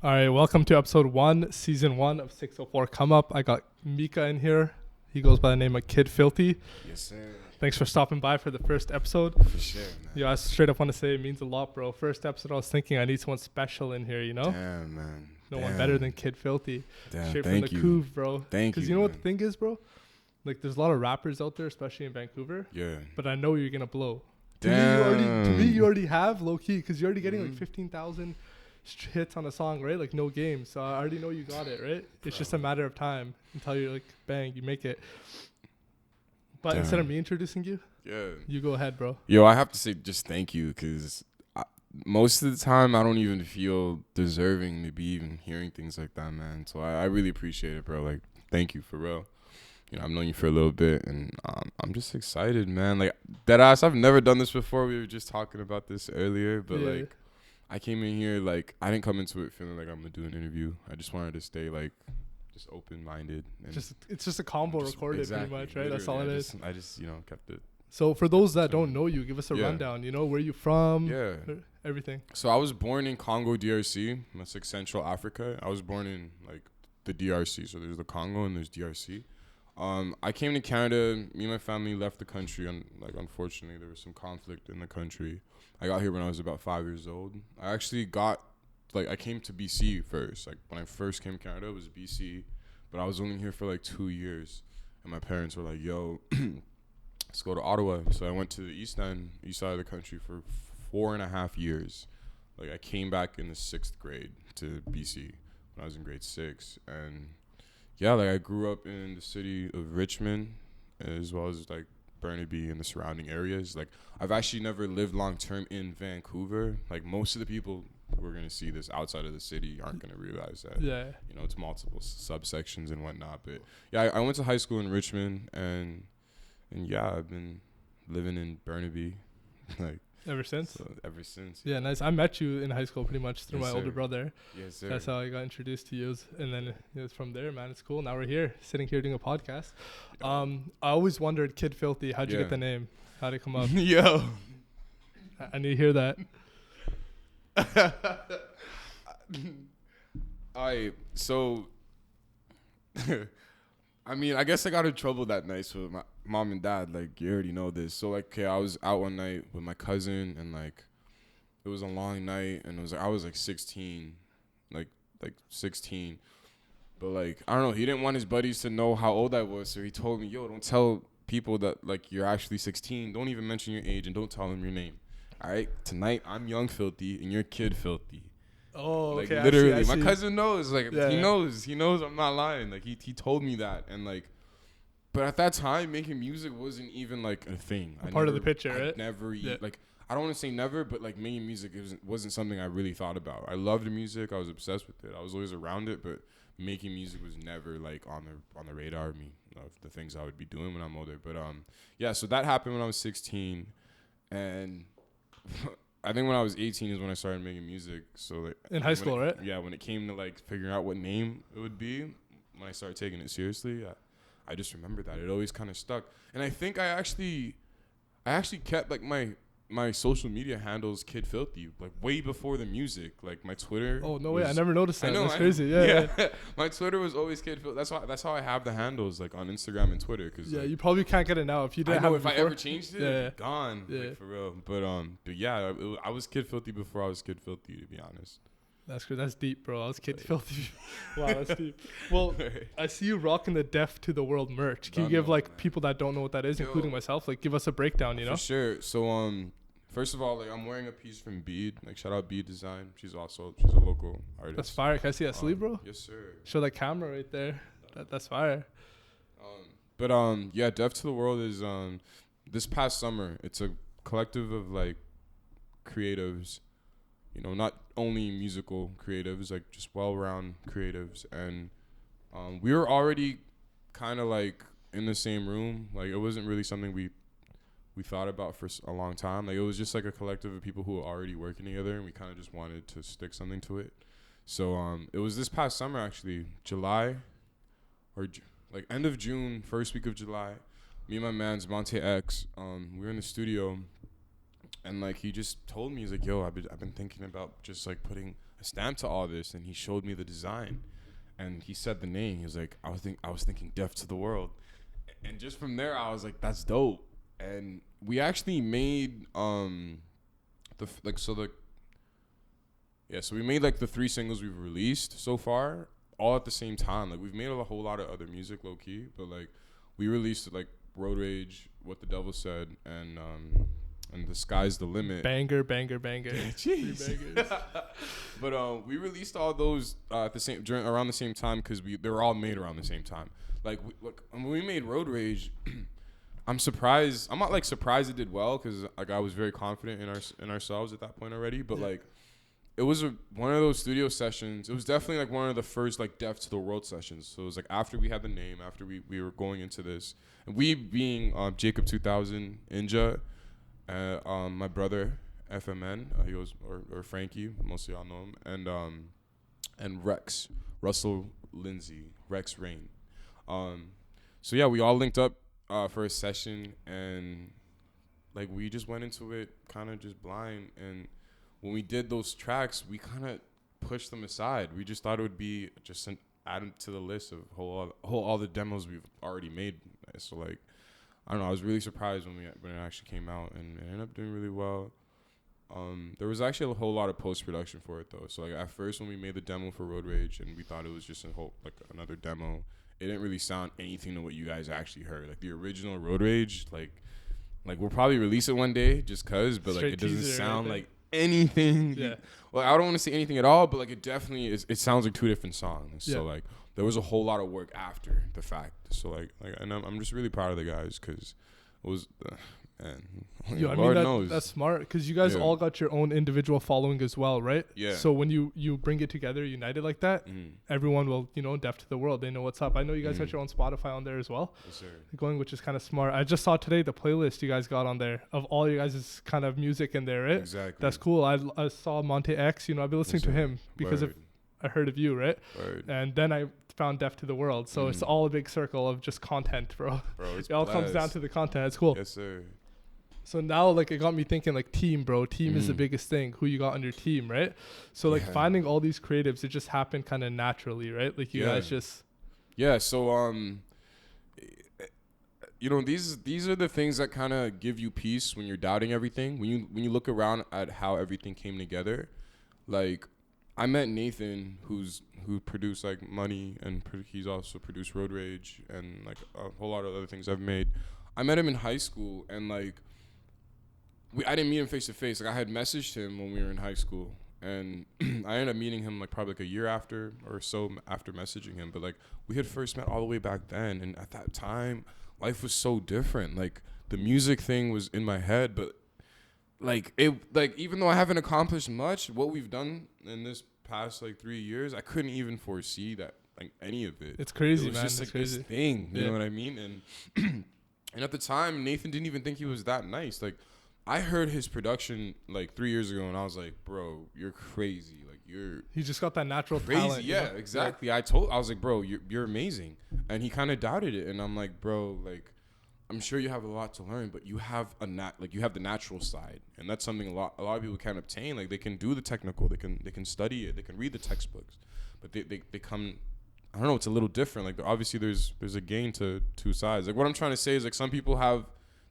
All right, welcome to episode 1, season 1 of 604 Come Up. I got Mica in here. He goes by the name of Kid Filthy. Yes, sir. Thanks for stopping by for the first episode. For sure, man. Yo, I straight up want to say it means a lot, bro. First episode, I was thinking I need someone special in here, you know? Damn, man. No one better than Kid Filthy. Damn, Straight thank from the you. Couve, bro. Thank you, Because you know what man. the thing is, bro? Like, there's a lot of rappers out there, especially in Vancouver. Yeah. But I know you're going to blow. Damn. To me, you already have, low-key, because you're already getting like Mhm. 15,000 hits on a song, right? Like, no game. So I already know you got it, right? It's just a matter of time until you're like, bang, you make it. But Damn. instead of me introducing you, Yeah. you go ahead, bro. Yo, I have to say just thank you because most of the time I don't even feel deserving to be even hearing things like that, man. So I really appreciate it, bro. Like, thank you for real. You know, I've known you for a little bit, and I'm just excited, man. Like, deadass, I've never done this before. We were just talking about this earlier, but Yeah. like, I came in here, like, I didn't come into it feeling like I'm gonna do an interview. I just wanted to stay, like, just open-minded. And It's just a combo recorded, exactly, pretty much, right? That's all it literally, is. I just, you know, kept it. So for those that So, don't know you, give us a yeah. rundown. You know, where you from? Yeah. Everything. So I was born in Congo, DRC. That's like Central Africa. I was born in like the DRC. So there's the Congo and there's DRC. I came to Canada. Me and my family left the country, and like unfortunately there was some conflict in the country. I got here when I was about 5 years old. I came to BC first. Like when I first came to Canada, it was BC, but I was only here for like 2 years, and my parents were like, "Yo, let's go to Ottawa." So I went to the east side of the country for 4.5 years. Like I came back in the 6th grade to BC when I was in grade 6, and yeah, like I grew up in the city of Richmond as well as like Burnaby and the surrounding areas. Like I've actually never lived long term in Vancouver. Like most of the people who are gonna see this outside of the city aren't gonna realize that. Yeah. You know, it's multiple subsections and whatnot. But yeah, I went to high school in Richmond, and yeah, I've been living in Burnaby, like Ever since? ever since. Yeah, nice. I met you in high scholl pretty much through Yes, my sir. older brother. Yes, sir. That's how I got introduced to you. And then it was from there, man. It's cool. Now we're here, sitting here doing a podcast. Yeah. I always wondered, Kid Filthy, how'd you Yeah. get the name? How'd it come up? Yo. I need to hear that. So I mean, I guess I got in trouble that night with my mom and dad. Like, you already know this. So, like, okay, I was out one night with my cousin, and, like, it was a long night, and it was like, I was, like, 16. Like 16. But, like, I don't know. He didn't want his buddies to know how old I was, so he told me, yo, don't tell people that, like, you're actually 16. Don't even mention your age, and don't tell them your name. All right? Tonight, I'm young Filthy, and you're Kid Filthy. Oh, Like okay. literally, I see. my cousin knows. Like Yeah. he knows I'm not lying. Like he told me that, and like, but at that time, making music wasn't even like a thing. Part of the picture, right? Never like I don't want to say never, but like making music wasn't something I really thought about. I loved the music. I was obsessed with it. I was always around it, but making music was never like on the radar of me of the things I would be doing when I'm older. But yeah. So that happened when I was 16, and. I think when I was 18 is when I started making music. So like In high school, right? Yeah, when it came to like figuring out what name it would be, when I started taking it seriously, I just remember that it always kind of stuck. And I think I actually kept like my social media handles Kid Filthy like way before the music. Like my Twitter. Oh, no way. I never noticed that. I know, That's crazy. Yeah. My Twitter was always Kid Filthy. That's how I have the handles like on Instagram and Twitter. Cause Yeah, like, you probably can't get it now. If you I didn't know have if it I before. ever changed it, Yeah. it'd be gone, Yeah. like for real. But yeah, I was Kid Filthy before I was Kid Filthy, to be honest. That's good. That's deep, bro. I was Kid Filthy. Wow, that's deep. Well, I see you rocking the Deaf to the World merch. Can you give like people that don't know what that is, Yo. including myself, like give us a breakdown, you know? For sure. So first of all, like I'm wearing a piece from Bead. Like shout out Bead Design. She's a local artist. That's fire. Can I see that sleeve, bro? Yes, sir. Show that camera right there. That's fire. But yeah, Deaf to the World is this past summer. It's a collective of like creatives, you know, not only musical creatives, like just well-rounded creatives, and we were already kind of like in the same room. Like it wasn't really something we thought about for a long time. Like it was just like a collective of people who were already working together, and we kind of just wanted to stick something to it. So it was this past summer actually, July or like end of June, first week of July. Me and my man's Monte X, we were in the studio, and like he just told me, he's like, yo, I've been thinking about just like putting a stamp to all this, and he showed me the design, and he said the name. He was like, I was thinking Deaf to the World, and just from there, I was like, that's dope. And we actually made so we made like the 3 singles we've released so far all at the same time. Like we've made a whole lot of other music low key, but like we released like Road Rage, What the Devil Said, and The Sky's the Limit. Banger. Jeez. But we released all those at the around the same time because they were all made around the same time. Like when we made Road Rage, I'm surprised. I'm not like surprised it did well because like I was very confident in ourselves at that point already. But like it was one of those studio sessions. It was definitely like one of the first like Deaf to the World sessions. So it was like after we had the name, after we were going into this, and we being Jacob 2000, Inja, my brother FMN, he was or Frankie, most of y'all know him, and Rex Russell Lindsay, Rex Rain. So yeah, we all linked up for a session, and like we just went into it kind of just blind. And when we did those tracks, we kind of pushed them aside. We just thought it would be just added to the list of all the demos we've already made. So like, I don't know, I was really surprised when it actually came out, and it ended up doing really well. There was actually a whole lot of post-production for it though. So like at first when we made the demo for Road Rage, and we thought it was just another demo, it didn't really sound anything to what you guys actually heard. Like the original Road Rage, like we'll probably release it one day just cause, but like it doesn't sound like anything. Yeah. Well, I don't want to say anything at all, but like it definitely is. It sounds like 2 different songs. Yeah. So like there was a whole lot of work after the fact. So like and I'm just really proud of the guys because it was. And yeah, I Lord mean knows. that's smart because you guys all got your own individual following as well, right? Yeah. So when you bring it together, united like that, everyone will, Deaf to the World. They know what's up. I know you guys got your own Spotify on there as well. Yes, sir. Going, which is kind of smart. I just saw today the playlist you guys got on there of all you guys' kind of music in there, right? Exactly. That's cool. I saw Monte X. I've been listening to him because I heard of you, right? Word. And then I found Deaf to the World. So it's all a big circle of just content, bro. It all comes down to the content. It's cool. Yes, sir. So now, like, it got me thinking, like, team, bro. Team is the biggest thing. Who you got on your team, right? So, like, finding all these creatives, it just happened kind of naturally, right? Like, you guys just... Yeah, so, these are the things that kind of give you peace when you're doubting everything. When you look around at how everything came together, like, I met Nathan, who produced, like, Money, and he's also produced Road Rage and, like, a whole lot of other things I've made. I met him in high school, and, like, I didn't meet him face to face. Like I had messaged him when we were in high school, and I ended up meeting him like probably like a year after or so after messaging him. But like we had first met all the way back then, and at that time, life was so different. Like the music thing was in my head, but like even though I haven't accomplished much, what we've done in this past like 3 years, I couldn't even foresee that like any of it. It's crazy, it was man. just it's like crazy. this thing, you know what I mean? And and at the time, Nathan didn't even think he was that nice. Like. I heard his production like 3 years ago, and I was like, "Bro, you're crazy! Like He just got that natural crazy." talent. Yeah, exactly. I was like, "Bro, you're amazing," and he kind of doubted it, and I'm like, "Bro, like, I'm sure you have a lot to learn, but you have you have the natural side, and that's something a lot of people can't obtain. Like, they can do the technical, they can study it, they can read the textbooks, but they come." I don't know. It's a little different. Like, obviously, there's a gain to 2 sides. Like, what I'm trying to say is like some people have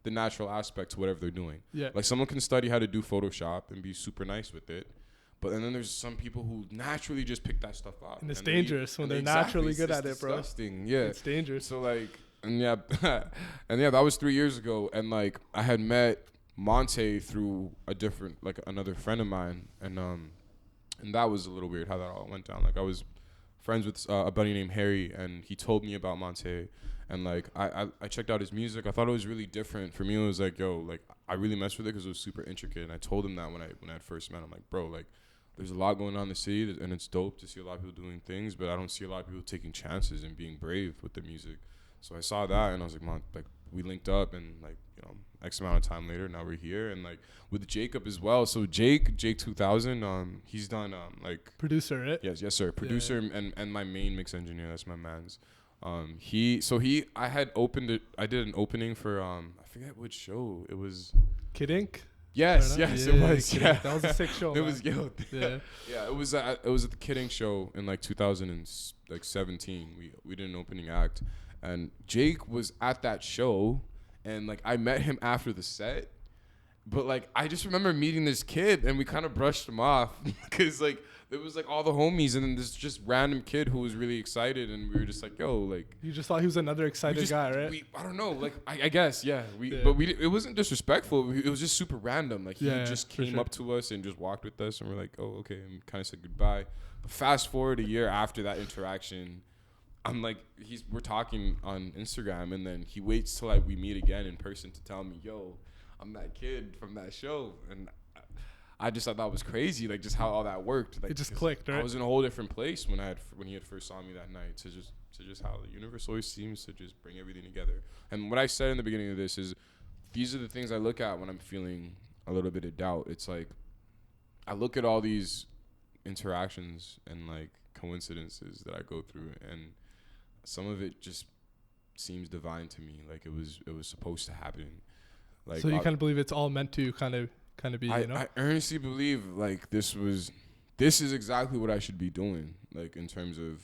the natural aspect to whatever they're doing. Yeah. Like someone can study how to do Photoshop and be super nice with it. But then there's some people who naturally just pick that stuff up. And it's dangerous when they're naturally good at it, bro. Disgusting. Yeah. It's dangerous. So like, and yeah, that was 3 years ago. And like, I had met Monte through another friend of mine. And that was a little weird how that all went down. Like I was friends with a buddy named Harry, and he told me about Monte. And like I checked out his music. I thought it was really different. For me, it was like, yo, like I really messed with it because it was super intricate. And I told him that when I first met him, like, bro, like there's a lot going on in the city, and it's dope to see a lot of people doing things, but I don't see a lot of people taking chances and being brave with the music. So I saw that, and I was like, man, like we linked up, and like X amount of time later, now we're here, and like with Jacob as well. So Jake 2000, he's done like producer, right? Yes, sir, producer, and my main mix engineer. That's my man's. I did an opening for I forget which show it was. Kid Ink? Yes, Fair enough. yes, Yeah, it yeah, was. kidding. Yeah, That was a sick show. it man. was yo. Yeah. Yeah, it was at the Kidding show in like 2017. We did an opening act, and Jake was at that show, and like I met him after the set, but like I just remember meeting this kid, and we kind of brushed him off because like it was like all the homies, and then this just random kid who was really excited, and we were just like, yo, like. You just thought he was another excited guy, right? I don't know, like I guess, yeah. Yeah. But it wasn't disrespectful. It was just super random. Like he Yeah, just for came sure. up to us and just walked with us, and we're like, oh, okay, and kind of said goodbye. But fast forward a year after that interaction, I'm like, we're talking on Instagram, and then he waits till we meet again in person to tell me, yo, I'm that kid from that show, and I just thought that was crazy, like just how all that worked. Like It just clicked, right? I was in a whole different place when he had first saw me that night. To just how the universe always seems to just bring everything together. And what I said in the beginning of this is, these are the things I look at when I'm feeling a little bit of doubt. It's like I look at all these interactions and like coincidences that I go through, and some of it just seems divine to me. Like it was supposed to happen. Like So you kind of believe it's all meant to kind of be, you know? I earnestly believe like this is exactly what I should be doing, like in terms of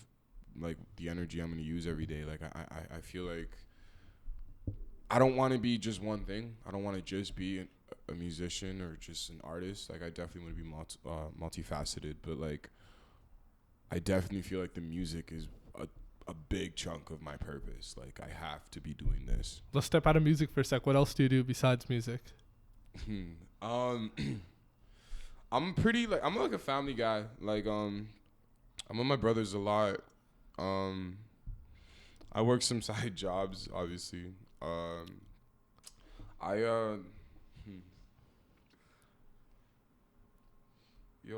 like the energy I'm gonna use every day. Like I feel like I don't want to be just one thing. I don't want to just be a musician or just an artist. Like I definitely want to be multifaceted, but like I definitely feel like the music is a big chunk of my purpose. Like I have to be doing this. Let's step out of music for a sec. What else do you do besides music? I'm like a family guy. Like I'm with my brothers a lot. I work some side jobs, obviously. Yo,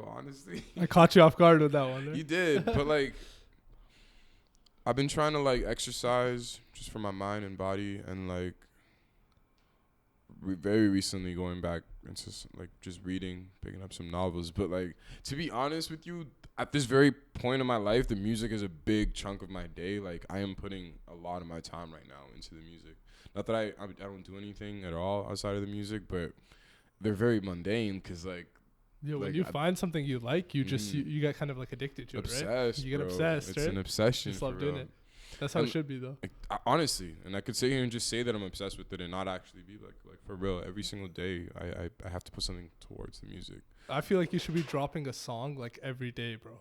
honestly, I caught you off guard with that one. Right? you did, but like I've been trying to like exercise just for my mind and body, and like very recently going back into like just reading, picking up some novels. But like to be honest with you, at this very point in my life, the music is a big chunk of my day. Like I am putting a lot of my time right now into the music. Not that I don't do anything at all outside of the music, but they're very mundane because like. Yeah, when like you find something you like, you just you get kind of like addicted to obsessed, it, right? You get bro. obsessed, It's right? an obsession. Just love for doing real. it. That's how it should be, though. Like, honestly, and I could sit here and just say that I'm obsessed with it and not actually be like for real. Every single day, I have to put something towards the music. I feel like you should be dropping a song like every day, bro.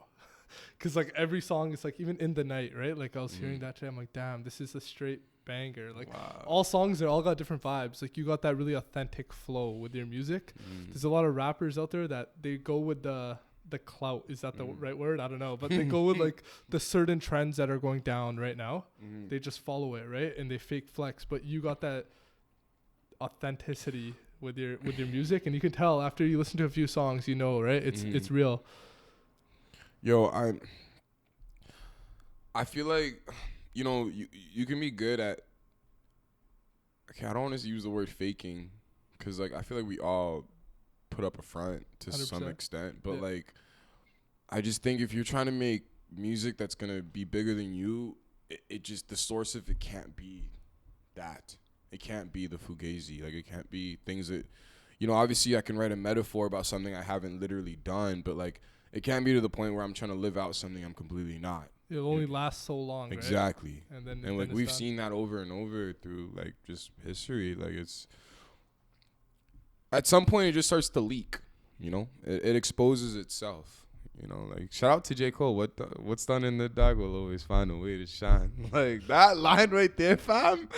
Cause like every song is like even in the night, right? Like I was hearing that today. I'm like, damn, this is a straight banger. Like all songs, they all got different vibes. Like you got that really authentic flow with your music. There's a lot of rappers out there that they go with the clout. Is that the right word? I don't know. But they go with like the certain trends that are going down right now. They just follow it, right? And they fake flex. But you got that authenticity with your music, and you can tell after you listen to a few songs, you know, right? It's real. Yo, I feel like, you know, you can be good at. Okay, I don't want to use the word faking, because like I feel like we all put up a front to 100%. Some extent, but like I just think if you're trying to make music that's gonna be bigger than you, it just, the source of it can't be that. It can't be the fugazi. Like it can't be things that, you know, obviously I can write a metaphor about something I haven't literally done, but like it can't be to the point where I'm trying to live out something I'm completely not. It'll only last so long, exactly. Right? And like we've seen that over and over through like just history. Like it's, at some point it just starts to leak, you know? It exposes itself, you know? Like shout out to J. Cole. What's done in the dark will always find a way to shine. Like that line right there, fam,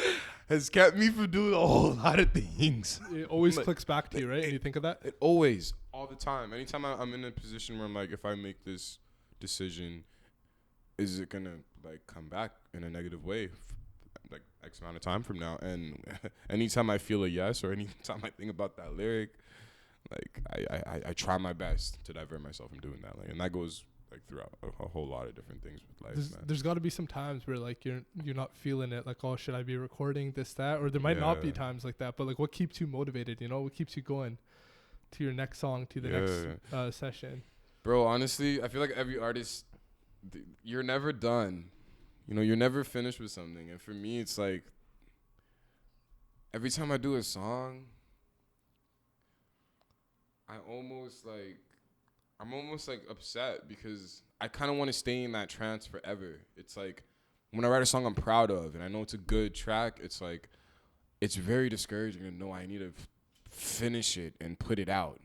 has kept me from doing a whole lot of things. It always clicks back to you, right? And you think of that? It always, all the time. Anytime I'm in a position where I'm like, if I make this decision, is it gonna like come back in a negative way, like X amount of time from now? And anytime I feel a yes, or anytime I think about that lyric, like I try my best to divert myself from doing that. Like, and that goes like throughout a whole lot of different things with life. There's got to be some times where like you're not feeling it, like, oh, should I be recording this, that? Or there might not be times like that, but like what keeps you motivated, you know? What keeps you going to your next song, to the next session? Bro, honestly, I feel like every artist, you're never done. You know, you're never finished with something. And for me, it's like every time I do a song, I'm almost like upset because I kind of want to stay in that trance forever. It's like when I write a song I'm proud of and I know it's a good track, it's like it's very discouraging to know I need to finish it and put it out.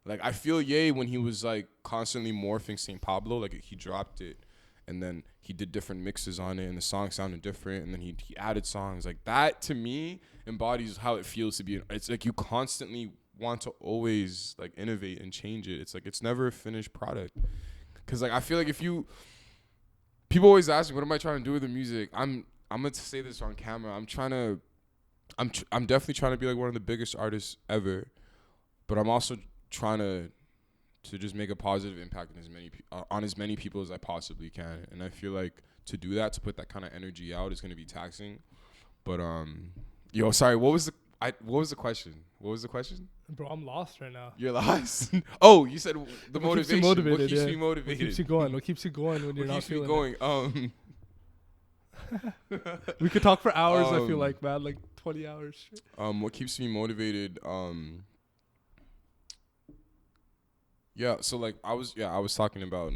Like I feel Ye when he was like constantly morphing St. Pablo, like he dropped it and then he did different mixes on it and the song sounded different and then he added songs. Like that to me embodies how it feels to be. It's like you constantly want to always like innovate and change it. It's like it's never a finished product. Cause like I feel like if you people always ask me what am I trying to do with the music. I'm gonna say this on camera. I'm definitely trying to be like one of the biggest artists ever, but I'm also trying to just make a positive impact on as many people as I possibly can. And I feel like to do that, to put that kind of energy out is gonna be taxing. But yo, sorry, what was the question? What was the question? Bro, I'm lost right now. You're lost? Oh, you said the what motivation. What keeps me motivated? What keeps you going? What keeps you going when you're not feeling going? We could talk for hours, I feel like, man, like 20 hours. What keeps me motivated? Yeah, so like I was talking about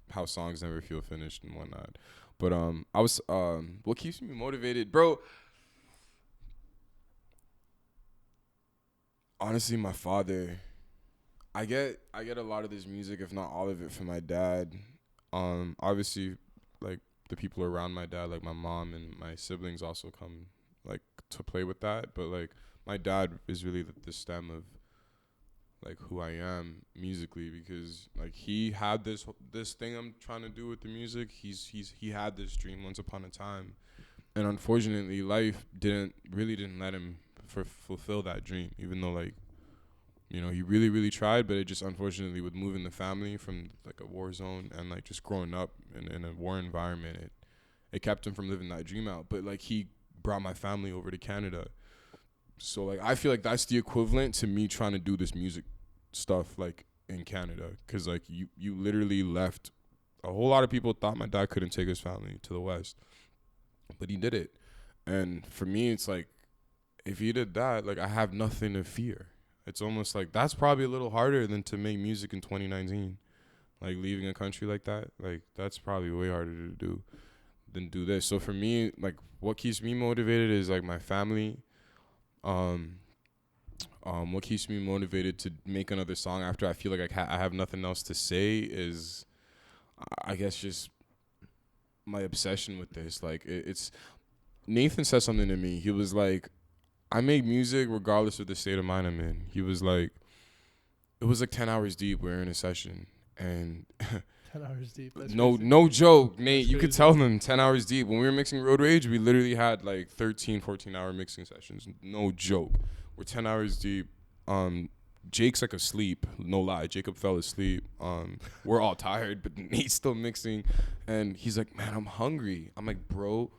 how songs never feel finished and whatnot. But what keeps me motivated, bro? Honestly, my father. I get a lot of this music, if not all of it, from my dad. Obviously, like the people around my dad, like my mom and my siblings, also come like to play with that. But like my dad is really the stem of like who I am musically, because like he had this thing I'm trying to do with the music. He had this dream once upon a time, and unfortunately, life didn't let him fulfill that dream, even though like, you know, he really, really tried, but it just unfortunately with moving the family from like a war zone and like just growing up in a war environment, it kept him from living that dream out. But like he brought my family over to Canada. So like I feel like that's the equivalent to me trying to do this music stuff like in Canada, because like you literally left. A whole lot of people thought my dad couldn't take his family to the West, but he did it. And for me, it's like, if he did that, like I have nothing to fear. It's almost like that's probably a little harder than to make music in 2019. Like leaving a country like that, like that's probably way harder to do than do this. So for me, like what keeps me motivated is like my family. What keeps me motivated to make another song after I feel like I have nothing else to say is, I guess, just my obsession with this. Like it's Nathan said something to me. He was like, I make music regardless of the state of mind I'm in. He was like, it was like 10 hours deep. We're in a session and 10 hours deep. That's no joke, Nate. You could tell them 10 hours deep. When we were mixing Road Rage, we literally had like 13, 14-hour mixing sessions. No joke. We're 10 hours deep. Jake's like asleep. No lie. Jacob fell asleep. We're all tired, but Nate's still mixing. And he's like, man, I'm hungry. I'm like, bro,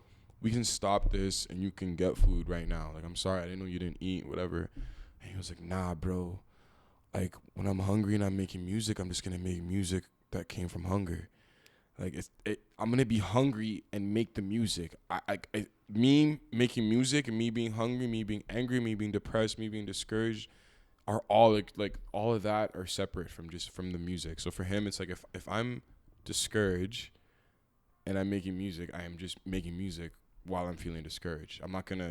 we can stop this and you can get food right now. Like, I'm sorry. I didn't know you didn't eat, whatever. And he was like, nah, bro. Like, when I'm hungry and I'm making music, I'm just going to make music that came from hunger. Like, I'm going to be hungry and make the music. Me making music and me being hungry, me being angry, me being depressed, me being discouraged are all, like all of that are separate from the music. So for him, it's like if I'm discouraged and I'm making music, I am just making music while I'm feeling discouraged.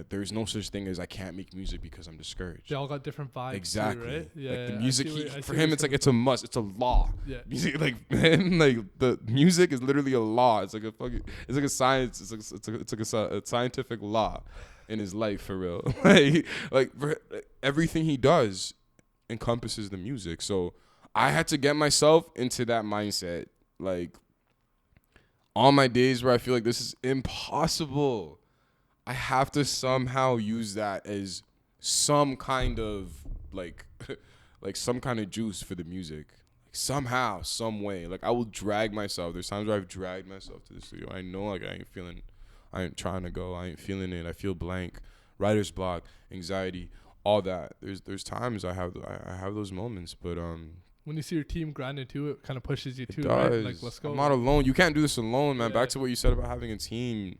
There's no such thing as I can't make music because I'm discouraged. They all got different vibes. Exactly. Too, right? Yeah. Like the music, for him, it's like it's a must. It's a law. Yeah. Music, like, man, like the music is literally a law. It's like a science. It's like a scientific law in his life for real. like everything he does encompasses the music. So I had to get myself into that mindset. Like, on my days where I feel like this is impossible, I have to somehow use that as some kind of like some kind of juice for the music. Like somehow, some way. Like I will drag myself. There's times where I've dragged myself to the studio. I know like I ain't trying to go. I ain't feeling it. I feel blank. Writer's block, anxiety, all that. There's times I have those moments, but when you see your team grinding too, it kind of pushes you too, does. right? Like, let's go. I'm not alone. You can't do this alone, man. Yeah. Back to what you said about having a team.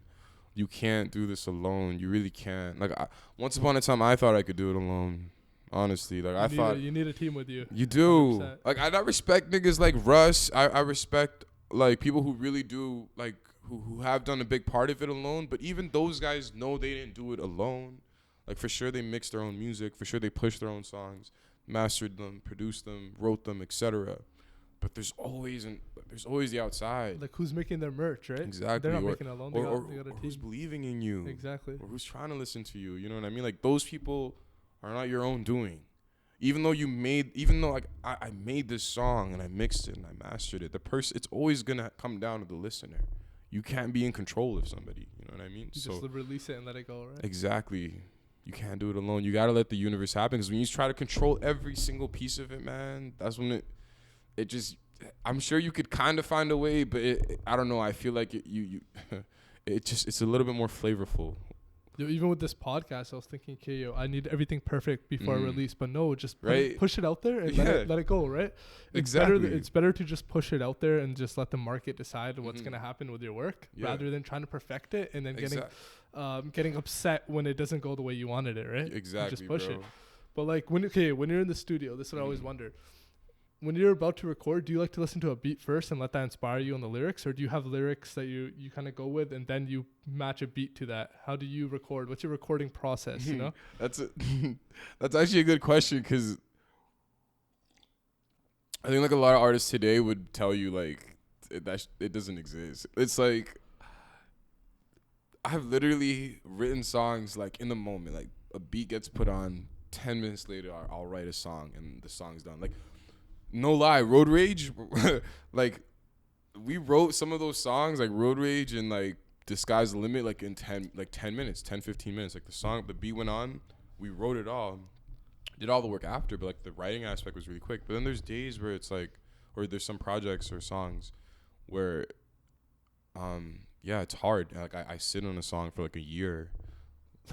You can't do this alone. You really can't. Like, once upon a time, I thought I could do it alone. Honestly, like I thought you need a team with you. You do. 100%. Like I respect niggas like Russ. I respect like people who really do like who have done a big part of it alone. But even those guys know they didn't do it alone. Like for sure they mixed their own music. For sure they pushed their own songs, mastered them, produced them, wrote them, etc. But there's always the outside. Like who's making their merch, right? Exactly. They're not making it alone. They got a team. Who's believing in you. Exactly. Or who's trying to listen to you. You know what I mean? Like those people are not your own doing. Even though like I made this song and I mixed it and I mastered it, it's always gonna come down to the listener. You can't be in control of somebody. You know what I mean? You just release it and let it go, right? Exactly. You can't do it alone. You gotta let the universe happen. Because when you try to control every single piece of it, man, that's when it just. I'm sure you could kind of find a way, but I don't know. I feel like it's a little bit more flavorful. Yo, even with this podcast, I was thinking, okay, I need everything perfect before I release. But no, just push it out there and let it go, right? Exactly. It's better to just push it out there and just let the market decide what's going to happen with your work rather than trying to perfect it and then getting upset when it doesn't go the way you wanted it, right? Exactly, just push bro. it. But like when you're in the studio, this is what I always wonder. When you're about to record, do you like to listen to a beat first and let that inspire you on the lyrics? Or do you have lyrics that you kind of go with and then you match a beat to that? How do you record? What's your recording process, you know? That's actually a good question because I think like a lot of artists today would tell you like it doesn't exist. It's like I've literally written songs like in the moment. Like a beat gets put on, 10 minutes later I'll write a song and the song's done. Like no lie, Road Rage, like we wrote some of those songs like Road Rage and like The Sky's the Limit like in 10 minutes, 15 minutes. Like the beat went on, we wrote it all, did all the work after, but like the writing aspect was really quick. But then there's days where it's like, or there's some projects or songs where, it's hard. Like I sit on a song for like a year.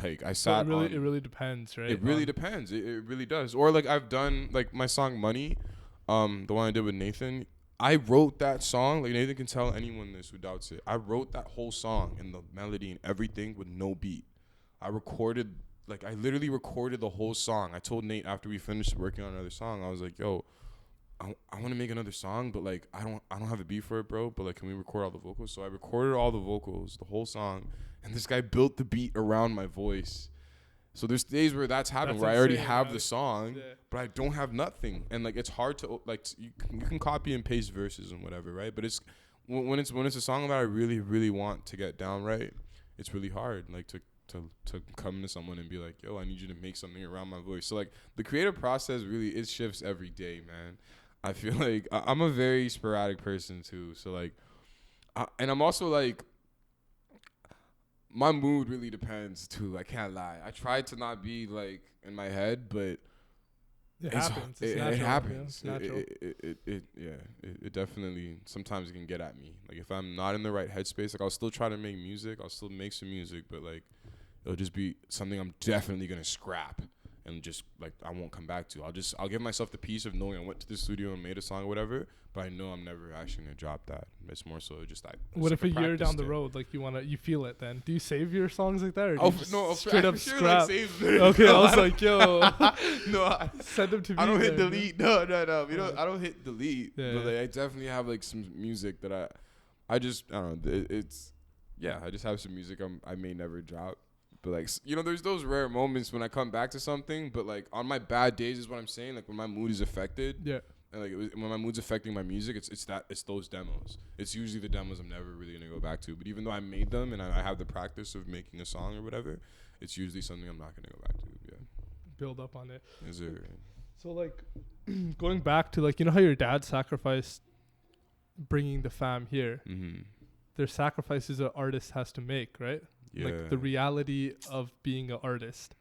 Like I sat so it really depends, right? It really depends. It really does. Or like I've done like my song Money. The one I did with Nathan, I wrote that song. Like Nathan can tell anyone this who doubts it. I wrote that whole song and the melody and everything with no beat. I literally recorded the whole song. I told Nate after we finished working on another song, I was like, yo, I want to make another song, but like I don't have a beat for it, bro. But like, can we record all the vocals? So I recorded all the vocals, the whole song, and this guy built the beat around my voice. So there's days where that's happened, where I already have the song, but I don't have nothing. And like, it's hard to like, you can copy and paste verses and whatever, right? But it's when it's a song that I really, really want to get down right, it's really hard, like to come to someone and be like, yo, I need you to make something around my voice. So like the creative process really, it shifts every day, man. I feel like I'm a very sporadic person too. So like, and I'm also like, my mood really depends too. I can't lie. I try to not be like in my head, but it happens. It happens. Yeah, it's natural. It definitely sometimes it can get at me. Like if I'm not in the right headspace, like I'll still try to make music. I'll still make some music, but like it'll just be something I'm definitely gonna scrap and just like I won't come back to. I'll give myself the peace of knowing I went to the studio and made a song or whatever, but I know I'm never actually gonna drop that. It's more so just like. What if a year down the road, like you feel it then? Do you save your songs like that, or do you just straight up scrap? Okay, I was like, yo, no, send them to me. I don't hit then, delete. No. I don't hit delete. Yeah, but like, I definitely have like some music that I just I don't know. I just have some music I may never drop. But like, there's those rare moments when I come back to something, but like on my bad days is what I'm saying. Like when my mood is affected. Yeah. And like when my mood's affecting my music, it's those demos. It's usually the demos I'm never really gonna go back to. But even though I made them and I have the practice of making a song or whatever, it's usually something I'm not gonna go back to. Yeah. Build up on it. Is it? So like, going back to like, how your dad sacrificed bringing the fam here. Mm-hmm. There's sacrifices an artist has to make, right? Yeah. Like the reality of being an artist.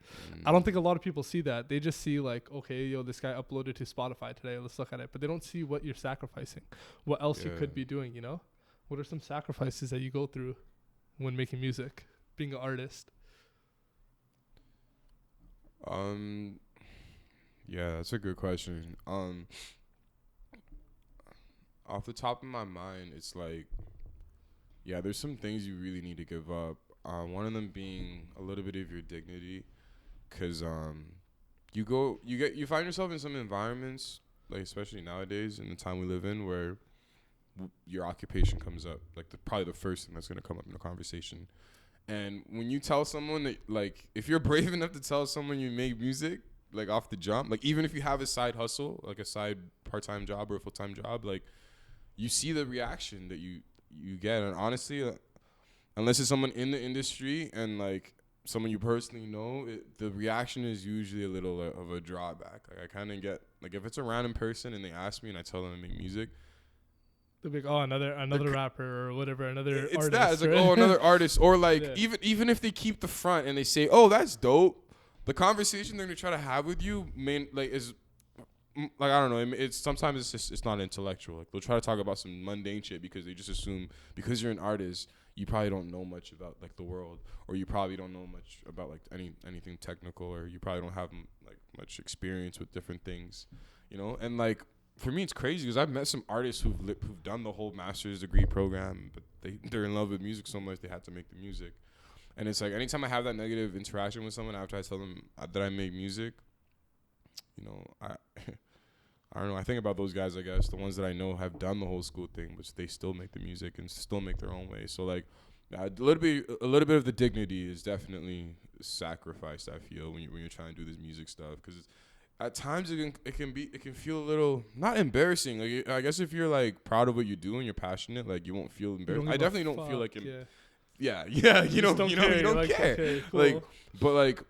I don't think a lot of people see that. They just see like, okay, yo, this guy uploaded to Spotify today. Let's look at it. But they don't see what you're sacrificing, what else you could be doing, What are some sacrifices that you go through when making music, being an artist? Yeah, that's a good question. Off the top of my mind, it's like, yeah, there's some things you really need to give up. One of them being a little bit of your dignity, because you find yourself in some environments, like especially nowadays in the time we live in, where your occupation comes up, like probably the first thing that's gonna come up in a conversation. And when you tell someone that, like, if you're brave enough to tell someone you make music, like off the jump, like even if you have a side hustle, like a side part-time job or a full-time job, like you see the reaction that you get. And honestly, unless it's someone in the industry and like someone you personally know, the reaction is usually a little of a drawback. Like I kind of get, like, if it's a random person and they ask me and I tell them I make music, they're like, oh, another rapper or whatever, another it's artist. that. It's like, right? oh, another artist. Or like, even if they keep the front and they say, oh, that's dope, the conversation they're gonna try to have with you is like, I don't know. It's sometimes it's not intellectual. Like they'll try to talk about some mundane shit because they just assume because you're an artist, you probably don't know much about like the world, or you probably don't know much about like anything technical, or you probably don't have like much experience with different things, you know. And like for me, it's crazy because I've met some artists who've done the whole master's degree program, but they're in love with music so much they had to make the music. And it's like anytime I have that negative interaction with someone after I tell them that I make music, you know, I don't know. I think about those guys, I guess, the ones that I know have done the whole school thing, but they still make the music and still make their own way. So like, a little bit of the dignity is definitely sacrificed, I feel, when you're trying to do this music stuff, because at times it can feel a little not embarrassing. Like I guess if you're like proud of what you do and you're passionate, like you won't feel embarrassed. I definitely don't feel like yeah, you don't like, care. Okay, cool. Like, but like,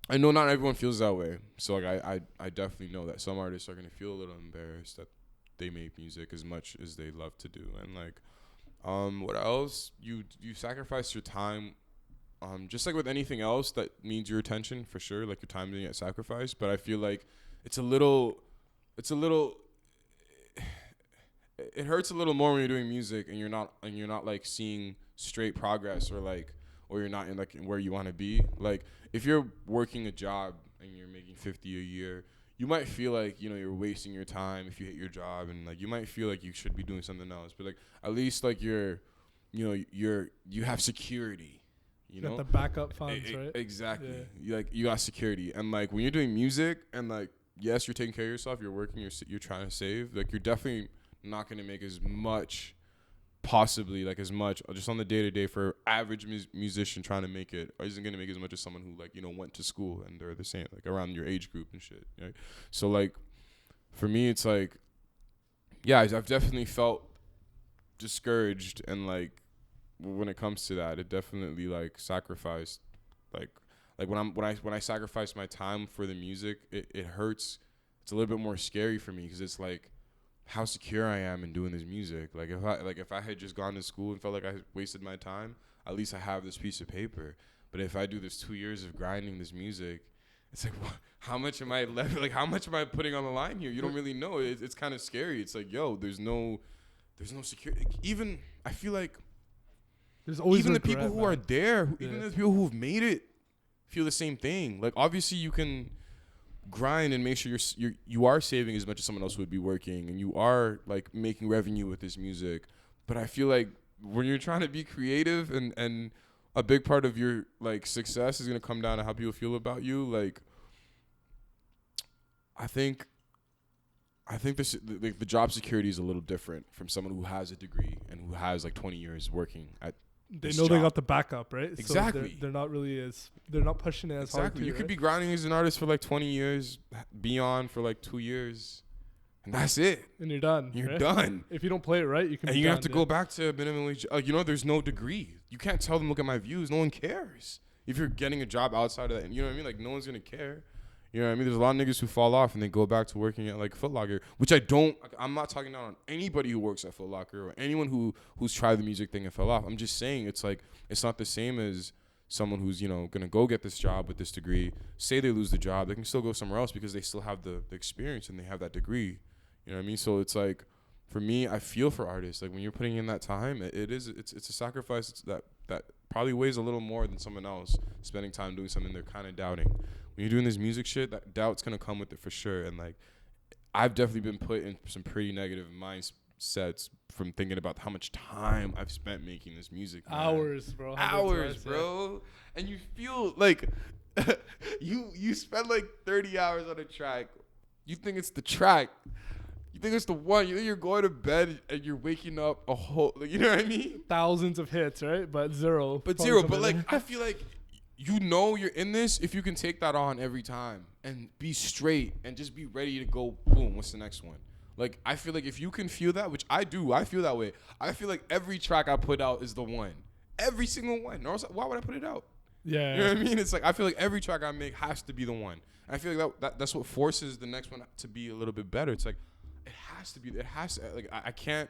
I know not everyone feels that way. So like I definitely know that some artists are gonna feel a little embarrassed that they make music as much as they love to do. And like, what else? You sacrifice your time. Just like with anything else that needs your attention, for sure, like your time doesn't get sacrificed. But I feel like it hurts a little more when you're doing music and you're not like seeing straight progress, or you're not in like where you want to be. Like if you're working a job and you're making 50 a year, you might feel like, you know, you're wasting your time if you hit your job, and like you might feel like you should be doing something else. But like at least like you have security. You know, got the backup funds, right? Exactly. Yeah. You got security, and like when you're doing music, and like yes, you're taking care of yourself, you're working, you're trying to save. Like you're definitely not gonna make as much, possibly like as much, just on the day to day for average musician trying to make it, or isn't gonna make as much as someone who like, you know, went to school and they're the same, like around your age group and shit. Right? So like for me, it's like, yeah, I've definitely felt discouraged, and like, when it comes to that, it definitely like sacrificed, like when I sacrifice my time for the music, it hurts. It's a little bit more scary for me because it's like how secure I am in doing this music. Like if I had just gone to school and felt like I wasted my time, at least I have this piece of paper. But if I do this 2 years of grinding this music, it's like, how much am I left? Like how much am I putting on the line here? You don't really know. It's kind of scary. It's like, yo, there's no security. Even I feel like. There's always even the people who are there, even the people who've made it, feel the same thing. Like obviously you can grind and make sure you are saving as much as someone else would be working, and you are like making revenue with this music. But I feel like when you're trying to be creative and a big part of your like success is gonna come down to how people feel about you. Like I think the job security is a little different from someone who has a degree and who has like 20 years working at. They know they got the backup, right? Exactly. So they're not pushing it as hard. Exactly. You could be grinding as an artist for like 20 years, be on for like 2 years, and that's it. And you're done. You're done. If you don't play it right, you can. And you have to go back to minimum wage. You know, there's no degree. You can't tell them, look at my views. No one cares if you're getting a job outside of that. You know what I mean? Like no one's gonna care. You know what I mean? There's a lot of niggas who fall off and they go back to working at like Foot Locker, which I'm not talking down on anybody who works at Foot Locker or anyone who's tried the music thing and fell off. I'm just saying it's like, it's not the same as someone who's, you know, going to go get this job with this degree. Say they lose the job, they can still go somewhere else because they still have the experience and they have that degree. You know what I mean? So it's like, for me, I feel for artists. Like when you're putting in that time, it's a sacrifice that probably weighs a little more than someone else spending time doing something they're kind of doubting. When you're doing this music shit, that doubt's gonna come with it for sure. And like, I've definitely been put in some pretty negative sets from thinking about how much time I've spent making this music. Man. Hours, bro. Hours, bro. And you feel like you spend like 30 hours on a track. You think it's the track. You think it's the one. You think you're going to bed and you're waking up a whole, like, you know what I mean? Thousands of hits, right? But zero. But zero. But like, I feel like you know you're in this if you can take that on every time and be straight and just be ready to go, boom, what's the next one? Like, I feel like if you can feel that, which I do, I feel that way. I feel like every track I put out is the one. Every single one. Or else, why would I put it out? Yeah. You know what I mean? It's like, I feel like every track I make has to be the one. And I feel like that's what forces the next one to be a little bit better. It's like, I can't,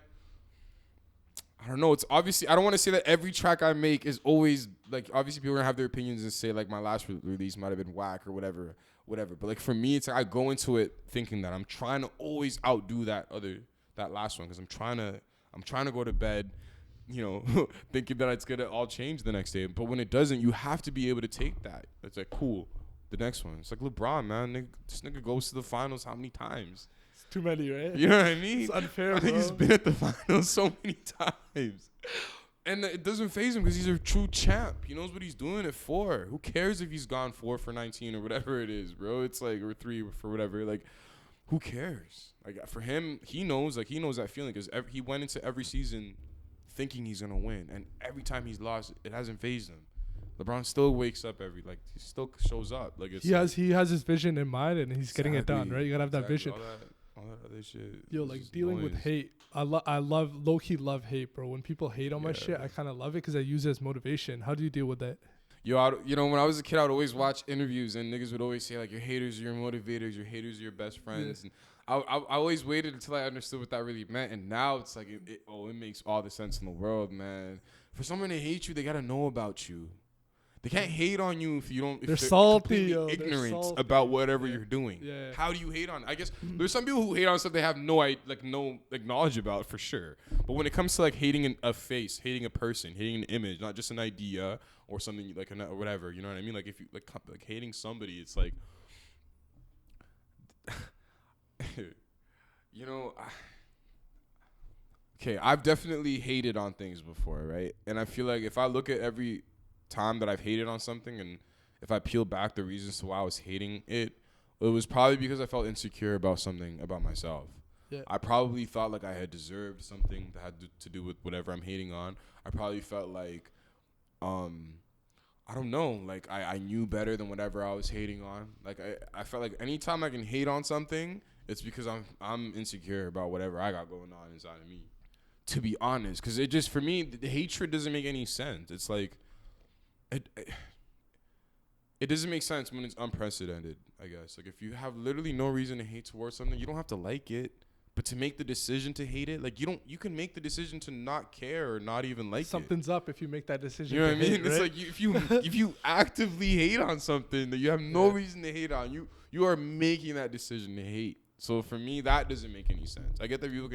I don't know. It's obviously, I don't want to say that every track I make is always, like, obviously people are going to have their opinions and say, like, my last release might have been whack or whatever. But, like, for me, it's like I go into it thinking that I'm trying to always outdo that last one because I'm trying to go to bed, you know, thinking that it's going to all change the next day. But when it doesn't, you have to be able to take that. It's like, cool, the next one. It's like LeBron, man. This nigga goes to the finals how many times? Too many, right? You know what I mean? It's unfair, bro. He's been at the finals so many times. And it doesn't faze him because he's a true champ. He knows what he's doing it for. Who cares if he's gone 4 for 19 or whatever it is, bro? It's like, or 3 for whatever. Like, who cares? Like, for him, he knows that feeling because he went into every season thinking he's going to win. And every time he's lost, it hasn't fazed him. LeBron still wakes up he still shows up. Like, it's he has his vision in mind and he's getting it done, right? You got to have that vision. All that other shit. Yo, like dealing with hate. I love low-key love hate, bro. When people hate on my shit, I kind of love it because I use it as motivation. How do you deal with that? Yo, when I was a kid, I would always watch interviews and niggas would always say, like, your haters are your motivators, your haters are your best friends. Yeah. And I always waited until I understood what that really meant. And now it's like, it makes all the sense in the world, man. For someone to hate you, they got to know about you. They can't hate on you if you don't. If they're salty, ignorant about whatever you're doing. Yeah. How do you hate on? I guess there's some people who hate on stuff they have no knowledge about for sure. But when it comes to like hating a face, hating a person, hating an image, not just an idea or something like or whatever, you know what I mean? Like if you like hating somebody, it's like, you know. Okay, I've definitely hated on things before, right? And I feel like if I look at every time that I've hated on something and if I peel back the reasons to why I was hating it, it was probably because I felt insecure about something about myself. Yeah. I probably thought like I had deserved something that had to do with whatever I'm hating on. I probably felt like, I don't know, like I knew better than whatever I was hating on. Like I felt like anytime I can hate on something, it's because I'm insecure about whatever I got going on inside of me. To be honest, because it just, for me, the hatred doesn't make any sense. It's like, it doesn't make sense when it's unprecedented, I guess. Like, if you have literally no reason to hate towards something, you don't have to like it. But to make the decision to hate it, like, you can make the decision to not care or not even like Something's it. up if you make that decision. You know what I mean? Hate, right? It's like, if you actively hate on something that you have no reason to hate on, you are making that decision to hate. So for me, that doesn't make any sense. I get that people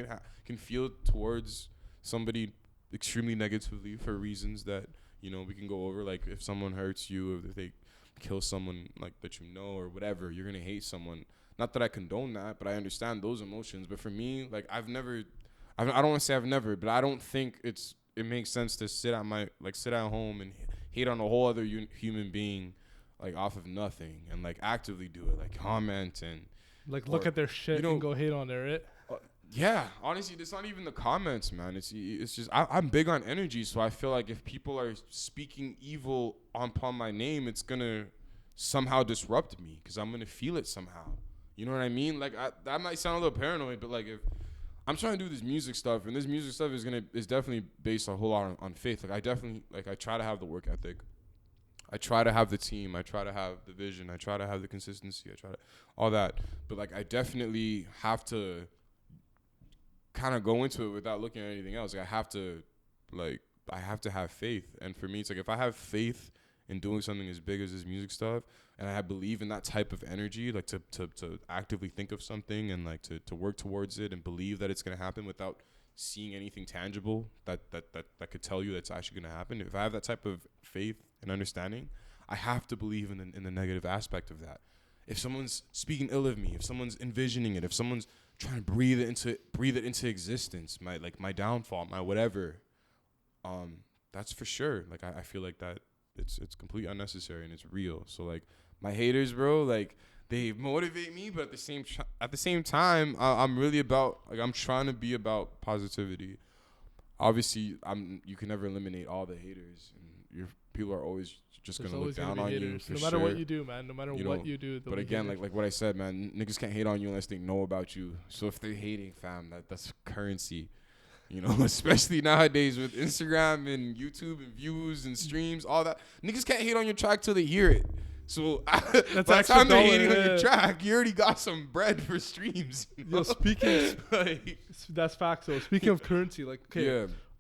can feel towards somebody extremely negatively for reasons that, you know, we can go over. Like, if someone hurts you, if they kill someone like that, you know, or whatever, you're gonna hate someone. Not that I condone that, but I understand those emotions. But for me, like, I don't want to say I've never, but I don't think it makes sense to sit at home and hate on a whole other human being, like, off of nothing, and like actively do it, like comment and like look at their shit, you know, and go hate on their it. Yeah, honestly, it's not even the comments, man. It's just I'm big on energy, so I feel like if people are speaking evil upon my name, it's gonna somehow disrupt me because I'm gonna feel it somehow. You know what I mean? Like, that might sound a little paranoid, but like, if I'm trying to do this music stuff, and this music stuff is definitely based a whole lot on faith. Like, I try to have the work ethic. I try to have the team. I try to have the vision. I try to have the consistency. I try to all that. But like, I definitely have to kind of go into it without looking at anything else. Like, I have to have faith. And for me, it's like, if I have faith in doing something as big as this music stuff, and I believe in that type of energy, like to actively think of something and like to work towards it and believe that it's going to happen without seeing anything tangible that could tell you that's actually going to happen. If I have that type of faith and understanding, I have to believe in the negative aspect of that. If someone's speaking ill of me, if someone's envisioning it, if someone's trying to breathe it into existence. My downfall, my whatever. That's for sure. Like I feel like that it's completely unnecessary and it's real. So like my haters, bro, like they motivate me, but at the same time, I'm really about like I'm trying to be about positivity. Obviously, you can never eliminate all the haters, and your people are always just gonna look down on you. No matter what you do, man. No matter what you do. But again, like what I said, man, niggas can't hate on you unless they know about you. So if they're hating, fam, that's currency. You know, especially nowadays with Instagram and YouTube and views and streams, all that. Niggas can't hate on your track till they hear it. So by the time they're hating on your track, you already got some bread for streams. You know? That's facts though. Speaking of currency, like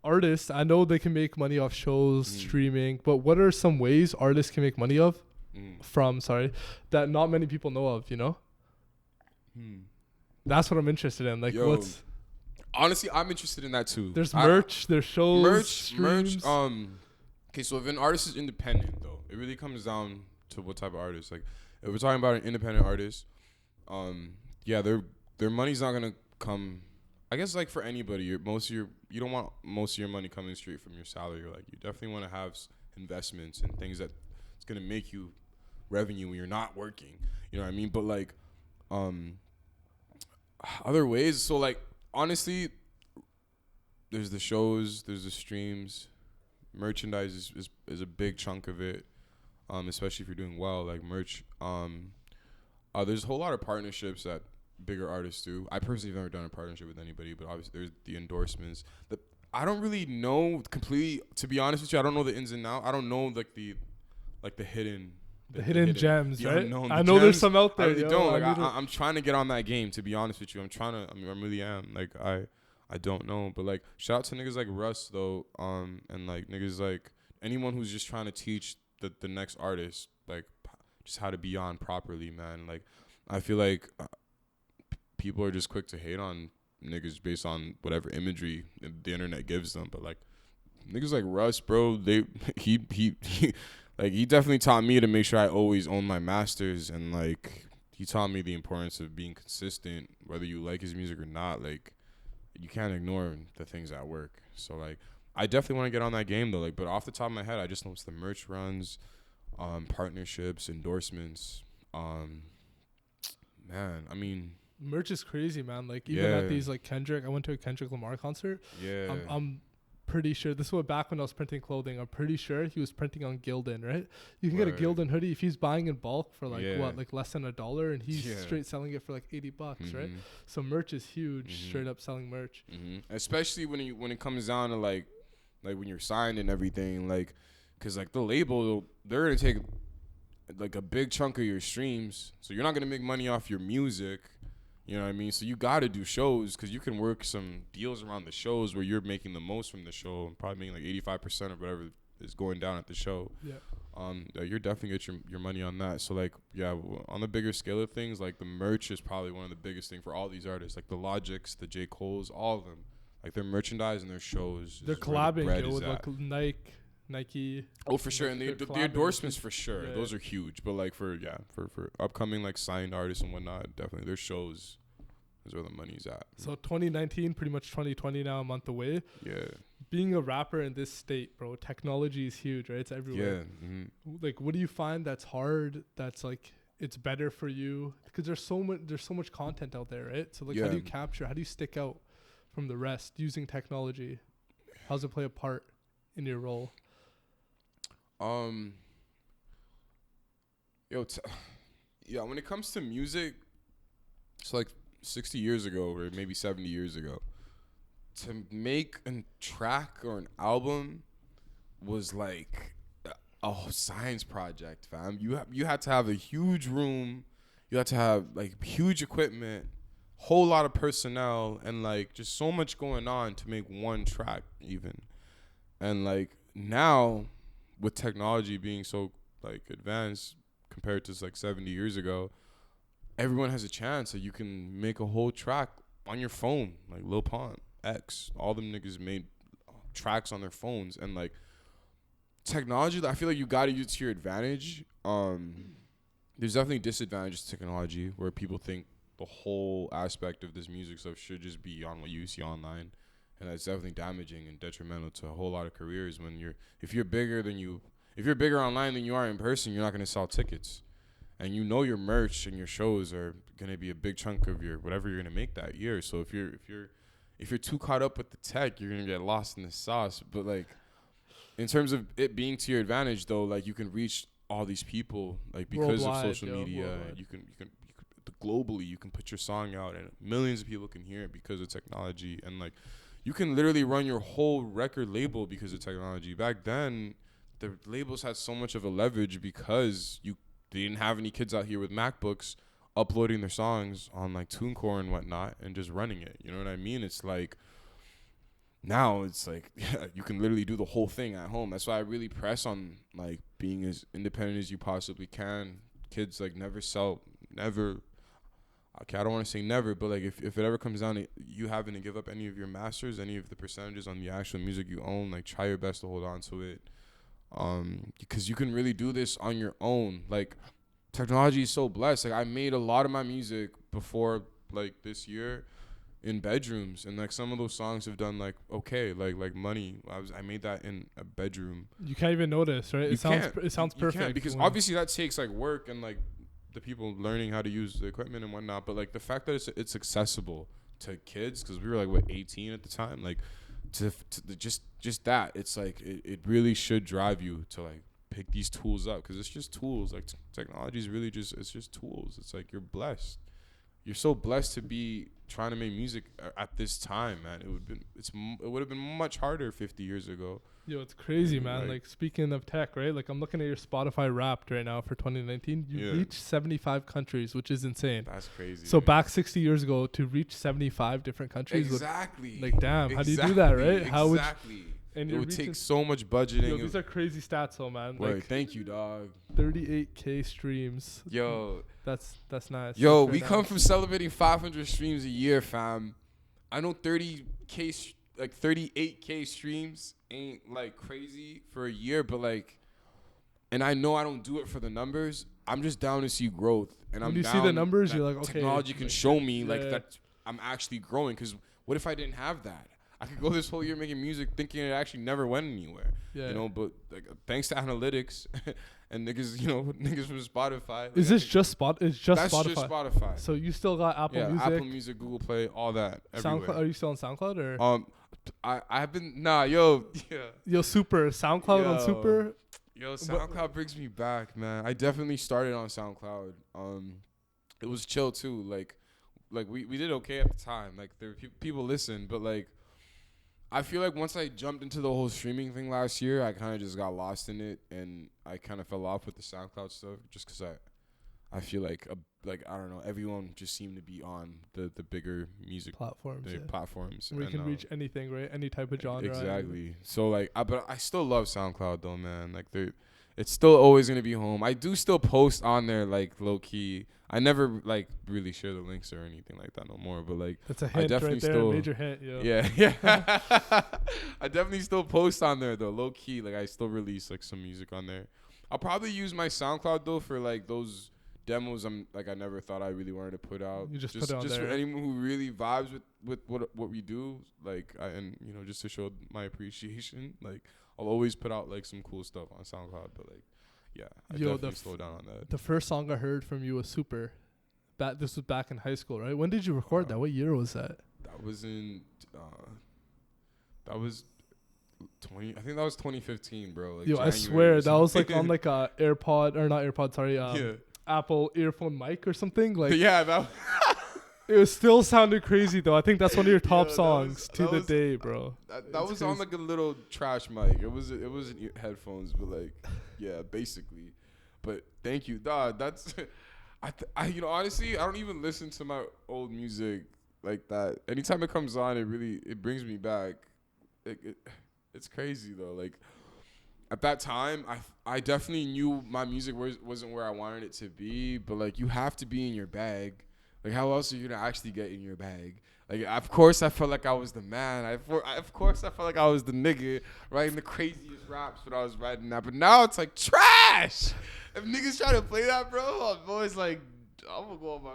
artists, I know they can make money off shows, streaming, but what are some ways artists can make money that not many people know of, you know? That's what I'm interested in. Like what's... Honestly, I'm interested in that too. There's merch, there's shows, streams. Okay, so if an artist is independent though, it really comes down to what type of artist. Like if we're talking about an independent artist, their money's not gonna come. I guess like for anybody, you don't want most of your money coming straight from your salary. Like you definitely want to have investments and things that it's gonna make you revenue when you're not working. You know what I mean? But like, other ways. So like. Honestly, there's the shows, there's the streams, merchandise is a big chunk of it, especially if you're doing well, like merch. There's a whole lot of partnerships that bigger artists do. I personally have never done a partnership with anybody, but obviously there's the endorsements. I don't really know completely, to be honest with you, I don't know the ins and outs. I don't know like the hidden... The hidden gems, right? I know there's some out there. I really don't. Like I'm trying to get on that game. To be honest with you, I really am. Like I don't know, but like shout out to niggas like Russ though, and like niggas like anyone who's just trying to teach the next artist like just how to be on properly, man. Like I feel like people are just quick to hate on niggas based on whatever imagery the internet gives them, but like niggas like Russ, bro, he like, he definitely taught me to make sure I always own my masters. And, like, he taught me the importance of being consistent, whether you like his music or not. Like, you can't ignore the things that work. So, like, I definitely want to get on that game, though. Like, but off the top of my head, I just know it's the merch runs, partnerships, endorsements. Man, I mean... Merch is crazy, man. Like, even at these, like, I went to a Kendrick Lamar concert. Yeah. I'm pretty sure this was back when I was printing clothing. I'm pretty sure he was printing on Gildan, right? You can get a Gildan hoodie if he's buying in bulk for like less than $1, and he's straight selling it for like $80, right? So merch is huge, straight up selling merch. Especially when it comes down to like when you're signed and everything, like, cause like the label, they're gonna take like a big chunk of your streams, so you're not gonna make money off your music. You know what I mean? So you got to do shows because you can work some deals around the shows where you're making the most from the show and probably making like 85% of whatever is going down at the show. Yeah. You're definitely get your money on that. So like, yeah, on the bigger scale of things, like the merch is probably one of the biggest things for all these artists, like the Logics, the J. Cole's, all of them. Like their merchandise and their shows. They're collabing with like Nike. Oh, for sure. And the endorsements for sure. Yeah. Those are huge. But like for upcoming like signed artists and whatnot, definitely their shows is where the money's at. So 2019, pretty much 2020 now, a month away. Yeah. Being a rapper in this state, bro, technology is huge, right? It's everywhere. Yeah. Like, what do you find that's hard? That's like it's better for you because there's so much content out there, right? So like, how do you stick out from the rest using technology? How does it play a part in your role? When it comes to music, it's like 60 years ago or maybe 70 years ago, to make a track or an album was like a science project, fam. You had to have a huge room, you had to have like huge equipment, whole lot of personnel, and like just so much going on to make one track even. And like now, with technology being so like advanced compared to like 70 years ago, everyone has a chance that you can make a whole track on your phone. Like Lil Pump, X, all them niggas made tracks on their phones. And like technology, I feel like you got to use to your advantage. There's definitely disadvantages to technology where people think the whole aspect of this music stuff should just be on what you see online, and that's definitely damaging and detrimental to a whole lot of careers. If you're bigger online than you are in person, you're not gonna sell tickets, and you know your merch and your shows are gonna be a big chunk of your whatever you're gonna make that year. So if you're too caught up with the tech, you're gonna get lost in the sauce. But like, in terms of it being to your advantage, though, like you can reach all these people, like because Worldwide, of social media. You can globally, you can put your song out and millions of people can hear it because of technology. And like, you can literally run your whole record label because of technology. Back then, the labels had so much of a leverage because they didn't have any kids out here with MacBooks uploading their songs on like TuneCore and whatnot and just running it. You know what I mean? It's like, now it's like, yeah, you can literally do the whole thing at home. That's why I really press on like being as independent as you possibly can. Kids, like, never. Okay, I don't want to say never, but like if it ever comes down to you having to give up any of your masters, any of the percentages on the actual music you own, like try your best to hold on to it. Because you can really do this on your own. Like, technology is so blessed. Like, I made a lot of my music before like this year in bedrooms, and like some of those songs have done like okay, like Money. I made that in a bedroom. You can't even notice, right? It sounds perfect. Because obviously that takes like work and like the people learning how to use the equipment and whatnot. But like the fact that it's accessible to kids, because we were like 18 at the time, like to just that, it's like it really should drive you to like pick these tools up, because it's just tools. Like technology is really it's just tools. It's like you're blessed. You're so blessed to be trying to make music at this time, man. It would have been much harder 50 years ago. Yo, it's crazy, man. Like, speaking of tech, right? Like, I'm looking at your Spotify Wrapped right now for 2019. You reached 75 countries, which is insane. That's crazy. So back 60 years ago, to reach 75 different countries. Exactly. Like, damn, how do you do that, right? Exactly. And it would take so much budgeting. Yo, these are crazy stats, though, man. Word, like, thank you, dog. 38K streams. Yo. That's nice. Yo, we come from celebrating 500 streams a year, fam. I know 38K streams ain't like crazy for a year, but like, and I know I don't do it for the numbers. I'm just down to see growth. And when you see the numbers, you're like, okay. Technology can show me that I'm actually growing. Because what if I didn't have that? I could go this whole year making music thinking it actually never went anywhere. Yeah. You know, but like, thanks to analytics and niggas from Spotify. Like, is this just Spotify? It's just that's Spotify. Just Spotify. So you still got Apple Music? Apple Music, Google Play, all that. SoundCloud? Are you still on SoundCloud or? I've been Yo, Super SoundCloud on Super. Yo, SoundCloud brings me back, man. I definitely started on SoundCloud. It was chill too. Like we did okay at the time. Like, there were people listen, but like, I feel like once I jumped into the whole streaming thing last year, I kind of just got lost in it, and I kind of fell off with the SoundCloud stuff just because I feel like I don't know, everyone just seemed to be on the bigger music platforms. Platforms where you can reach anything, right? Any type of genre. Exactly. So like, but I still love SoundCloud though, man. Like, it's still always gonna be home. I do still post on there, like, low key. I never like really share the links or anything like that no more. But like, that's a hint right there, major hint. Yo. Yeah. I definitely still post on there though, low key. Like, I still release like some music on there. I'll probably use my SoundCloud though for like those demos I never thought I really wanted to put out. You just put it on there. For anyone who really vibes with what we do, like, and just to show my appreciation, like, I'll always put out like some cool stuff on SoundCloud. But like, yeah, I definitely slow down on that. The first song I heard from you was Super. This was back in high school, right? When did you record that? What year was that? That was in that was 20. I think that was 2015, bro. Like, yo, January, I swear that was like on like a AirPod or not AirPod. Sorry, Apple earphone mic or something. Like, yeah, it was still sounded crazy though. I think that's one of your top songs to the day, bro. That was crazy. On like a little trash mic. It wasn't headphones, but like, yeah, basically. But thank you, dog. That's I honestly, I don't even listen to my old music like that. Anytime it comes on, it brings me back. It's crazy though. Like, at that time, I definitely knew my music wasn't where I wanted it to be, but like, you have to be in your bag. Like, how else are you gonna actually get in your bag? Like, of course I felt like I was the man. Of course I felt like I was the nigga writing the craziest raps when I was writing that. But now it's like trash. If niggas try to play that, bro, I'm always like, I'm gonna go on my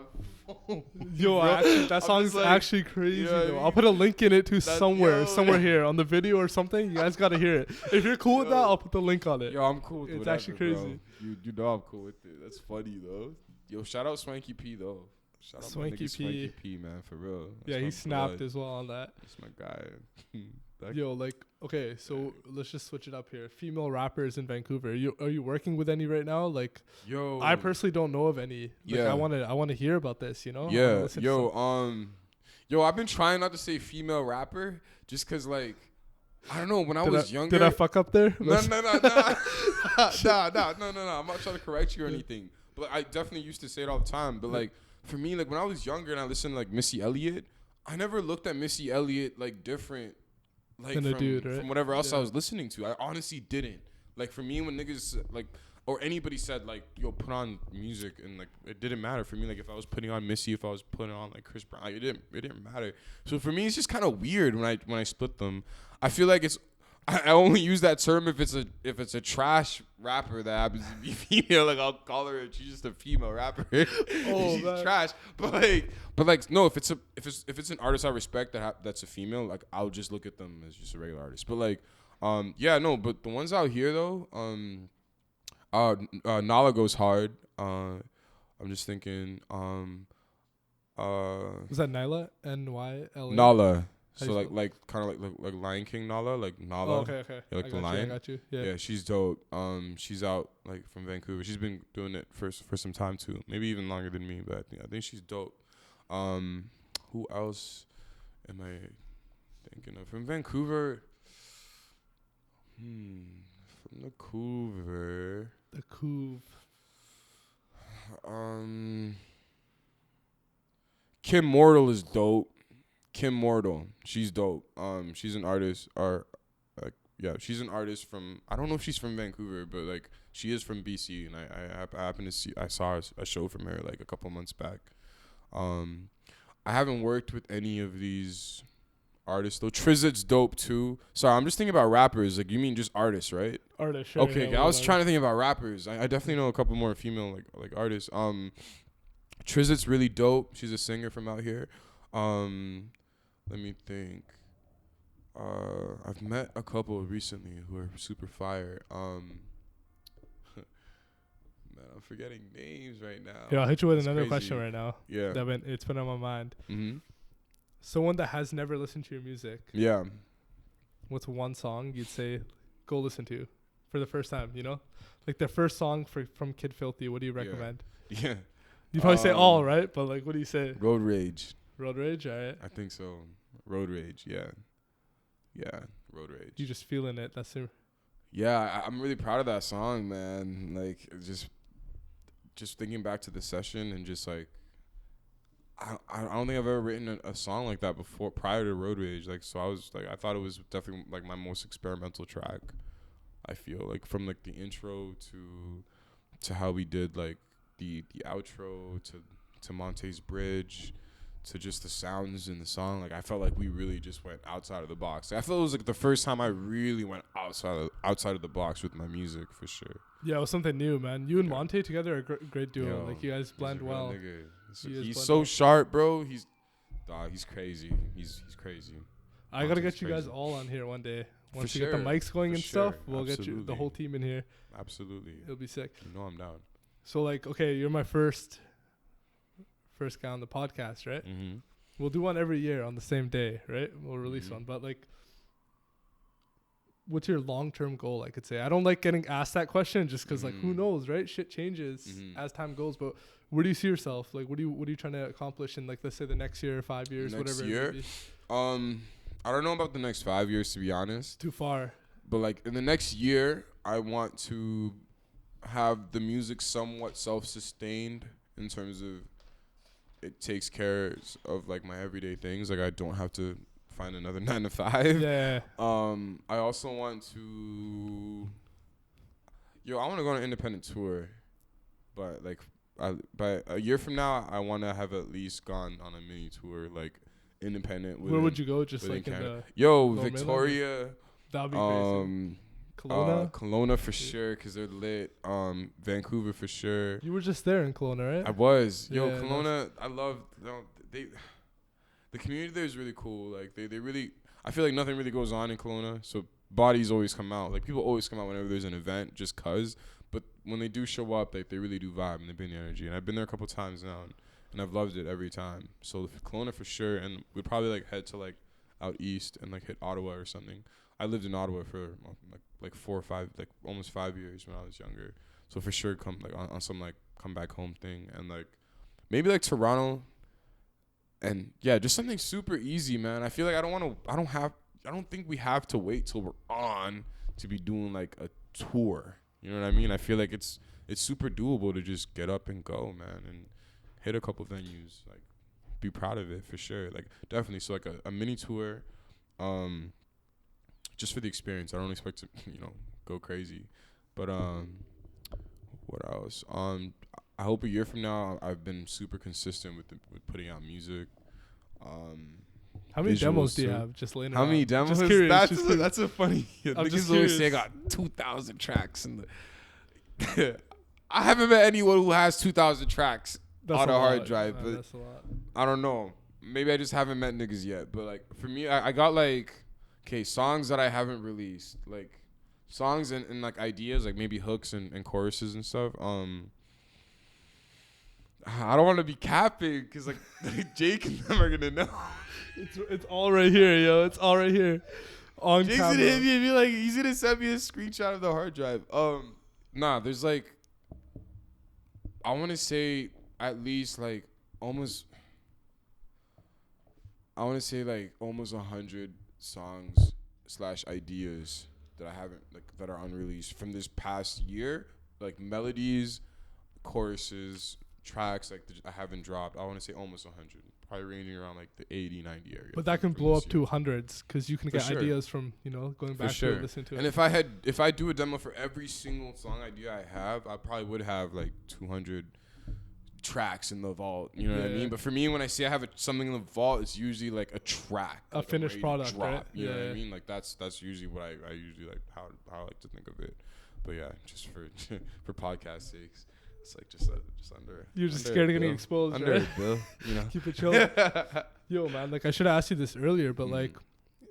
phone. Yo, actually, that song's like, actually crazy. You know though. I'll put a link in it to somewhere here on the video or something. You guys gotta hear it. If you're cool with that, I'll put the link on it. Yo, I'm cool with it. It's whatever, actually crazy. Bro. You know I'm cool with it. That's funny though. Yo, shout out Swanky P though. Shout out Swanky P, man, for real. That's he snapped as well on that. That's my guy. Yo, like, okay, so let's just switch it up here. Female rappers in Vancouver. Are you working with any right now? Like, yo, I personally don't know of any. Like, I wanna hear about this. You know? Yeah. Yo, I've been trying not to say female rapper just cause like. I don't know. When I was younger, did I fuck up there? No. I'm not trying to correct you or anything. But I definitely used to say it all the time. But like for me, like when I was younger and I listened to like Missy Elliott, I never looked at Missy Elliott like different, like from whatever else I was listening to. I honestly didn't. Like for me, when niggas like or anybody said like yo put on music and like it didn't matter for me. Like if I was putting on Missy, if I was putting on like Chris Brown, it didn't matter. So for me, it's just kind of weird when I split them. I feel like I only use that term if it's a trash rapper that happens to be female. Like I'll call her, she's just a female rapper. She's trash. But like no, if it's an artist I respect that's a female, like I'll just look at them as just a regular artist. But like, but the ones out here though, Nala goes hard. I'm just thinking, is that Nyla? N-Y-L-A? Nala. So like kind of like Lion King Nala, like Nala. Oh, okay. Yeah, like the lion. I got you. Yeah, she's dope. She's out like from Vancouver. She's been doing it for some time too. Maybe even longer than me, but I think she's dope. Who else am I thinking of from Vancouver? From the Couve. The Couve. Kim Mortal is dope. Kim Mortal, she's dope. She's an artist, she's an artist from. I don't know if she's from Vancouver, but like she is from BC, and I happened to I saw a show from her like a couple months back. I haven't worked with any of these artists though. Trizit's dope too. Sorry, I'm just thinking about rappers. Like you mean just artists, right? Artists. Sure, okay, I was trying to think about rappers. I definitely know a couple more female like artists. Trizit's really dope. She's a singer from out here. Let me think. I've met a couple recently who are super fire. Man, I'm forgetting names right now. Yeah, I'll hit you with another question right now. Yeah. It's been on my mind. Mm-hmm. Someone that has never listened to your music. Yeah. What's one song you'd say go listen to for the first time, you know? Like the first song from Kid Filthy, what do you recommend? Yeah. You probably say all, right? But like what do you say? Road Rage. Road Rage, all right. I think so. Road Rage, yeah. Yeah, Road Rage. You just feeling it. That's it. Yeah, I'm really proud of that song, man. Like, just thinking back to the session and just like, I don't think I've ever written a song like that before prior to Road Rage. Like, so I thought it was definitely like my most experimental track. I feel like from like the intro to how we did like the outro to Monte's bridge. To just the sounds in the song, like I felt like we really just went outside of the box. I felt it was like the first time I really went outside of the box with my music for sure. Yeah, it was something new, man. You and Monte together are a great duo. Yo, like you guys blend well. He's so sharp, bro. He's crazy. He's crazy. I gotta get you guys all on here one day. Once you get the mics going and stuff, we'll get you the whole team in here. Absolutely, it'll be sick. You know I'm down. So like, okay, you're my first guy on the podcast, right? Mm-hmm. We'll do one every year on the same day, right? We'll release one. But like, what's your long-term goal? I could say I don't like getting asked that question just because like who knows, right? Shit changes as time goes. But where do you see yourself? Like, what are you trying to accomplish in like let's say the next year, 5 years, next whatever? Year? I don't know about the next 5 years to be honest. Too far. But like in the next year, I want to have the music somewhat self-sustained in terms of. It takes care of like my everyday things. Like I don't have to find another 9 to 5. Yeah. I also want to. I want to go on an independent tour, but like, by a year from now, I want to have at least gone on a mini tour, like independent. Where would you go? Just like Canada. Victoria. That'd be crazy. Kelowna? Kelowna for sure, because they're lit. Vancouver for sure. You were just there in Kelowna, right? I was. Yo, Yeah, Kelowna, I love, the community there is really cool. Like, they really, I feel like nothing really goes on in Kelowna, so bodies always come out. Like, people always come out whenever there's an event, just cause. But when they do show up, like, they really do vibe, and they bring the energy. And I've been there a couple times now, and I've loved it every time. So Kelowna for sure, and we'd probably, like, head to, like, out east and, like, hit Ottawa or something. I lived in Ottawa for like 4 or 5, like almost 5 years when I was younger. So for sure, come like on some like come back home thing, and like maybe like Toronto, and yeah, just something super easy, man. I feel like I don't think we have to wait till we're on to be doing like a tour. You know what I mean? I feel like it's super doable to just get up and go, man, and hit a couple venues. Like, be proud of it for sure. Like, definitely. So like a mini tour. Just for the experience. I don't expect to, go crazy. But what else? I hope a year from now I've been super consistent with putting out music. How many demos do you have just laying around? How many demos? Just curious, That's a funny. Niggas always say I got 2,000 tracks in the. I haven't met anyone who has 2,000 tracks on a hard drive, but that's a lot. I don't know. Maybe I just haven't met niggas yet. But like for me, I got like. Okay, songs that I haven't released, like songs and like ideas, like maybe hooks and choruses and stuff. I don't want to be capping because like Jake and them are gonna know. It's all right here, yo. It's all right here. On Jake's camera. gonna hit me and be like, he's gonna send me a screenshot of the hard drive. Nah, there's like, I want to say at least like almost. I want to say like almost 100 songs / ideas that I haven't that are unreleased from this past year, like melodies, choruses, tracks I haven't dropped. I want to say almost 100, probably ranging around like the 80, 90 area. But that can blow up to hundreds because you can get sure. ideas from going back to it, listening to it. And if I do a demo for every single song idea I have, I probably would have like 200 tracks in the vault, you know what I mean? But for me, when I say I have something in the vault, it's usually like a track, a finished product, drop, right? You know what I mean? Like that's usually what I usually like how I like to think of it. But yeah, just for for podcast sakes, it's like just under. You're just scared of getting exposed, under right? it, Bill. Keep it chill. Yo, man, like I should have asked you this earlier, but like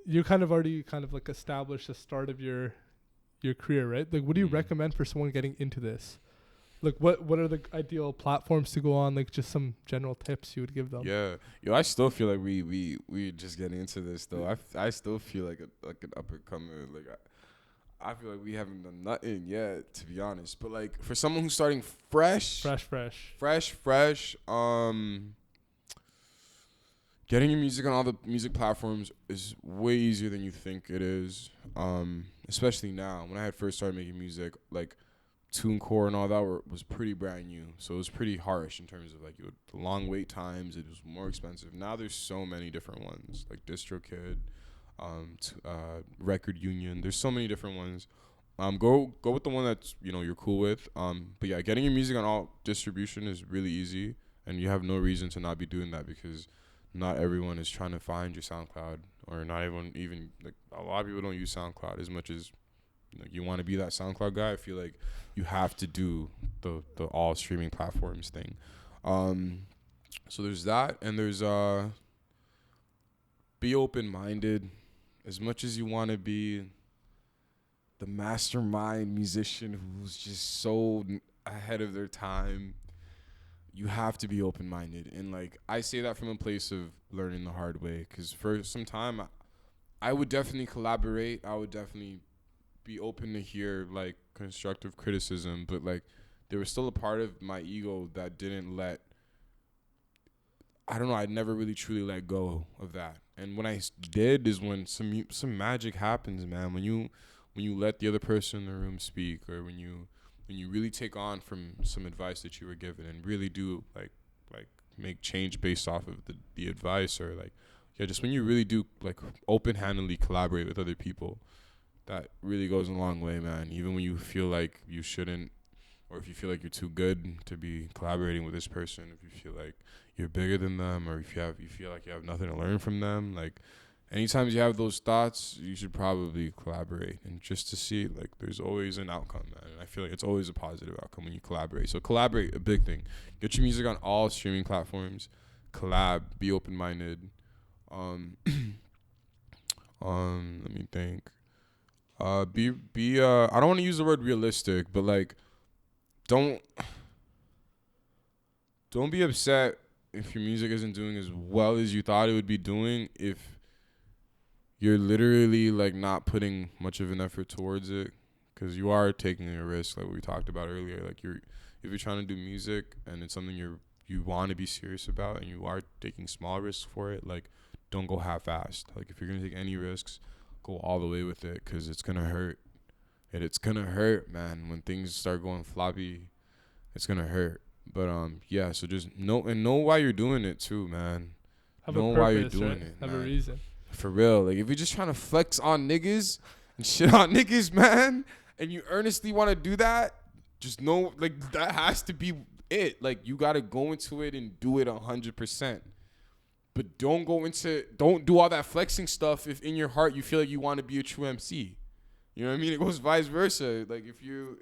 you already like established the start of your career, right? Like, what do you recommend for someone getting into this? Like, what are the ideal platforms to go on? Like, just some general tips you would give them. Yeah, yo, I still feel like we just getting into this though. I still feel like an up and comer. Like, I feel like we haven't done nothing yet, to be honest. But like for someone who's starting fresh, getting your music on all the music platforms is way easier than you think it is. Especially now, when I had first started making music, like TuneCore and all that was pretty brand new, so it was pretty harsh in terms of like the long wait times. It was more expensive. Now there's so many different ones, like DistroKid, Record Union. There's so many different ones. Go with the one that's you're cool with. But yeah, getting your music on all distribution is really easy, and you have no reason to not be doing that because not everyone is trying to find your SoundCloud, or not everyone even like a lot of people don't use SoundCloud as much as. Like you want to be that SoundCloud guy. I feel like you have to do the all streaming platforms thing. So there's that, and there's be open-minded as much as you want to be the mastermind musician who's just so ahead of their time. You have to be open-minded, and like I say that from a place of learning the hard way. Because for some time, I would definitely collaborate. I would definitely be open to hear like constructive criticism, but like there was still a part of my ego that didn't let. I don't know. I never really truly let go of that, and when I did is when some magic happens, man. When you let the other person in the room speak, or when you really take on from some advice that you were given and really do like make change based off of the advice, or like just when you really do like open-handedly collaborate with other people. That really goes a long way, man. Even when you feel like you shouldn't, or if you feel like you're too good to be collaborating with this person, if you feel like you're bigger than them, or if you feel like you have nothing to learn from them, like anytime you have those thoughts, you should probably collaborate, and just to see, like, there's always an outcome, man. And I feel like it's always a positive outcome when you collaborate. So collaborate, a big thing. Get your music on all streaming platforms. Collab, be open-minded. Let me think. Be I don't want to use the word realistic, but like, don't be upset if your music isn't doing as well as you thought it would be doing, if you're literally like not putting much of an effort towards it, because you are taking a risk, like we talked about earlier. Like, if you're trying to do music and it's something you want to be serious about, and you are taking small risks for it, like, don't go half-assed. Like, if you're gonna take any risks, go all the way with it, because it's gonna hurt. And it's gonna hurt, man. When things start going floppy, it's gonna hurt. But yeah, so just know why you're doing it too, man. Know why you're doing it. Have a reason. For real. Like, if you're just trying to flex on niggas and shit on niggas, man, and you earnestly want to do that, just know, like, that has to be it. Like, you gotta go into it and do it 100%. But don't do all that flexing stuff if in your heart you feel like you want to be a true MC. You know what I mean? It goes vice versa. Like, if you're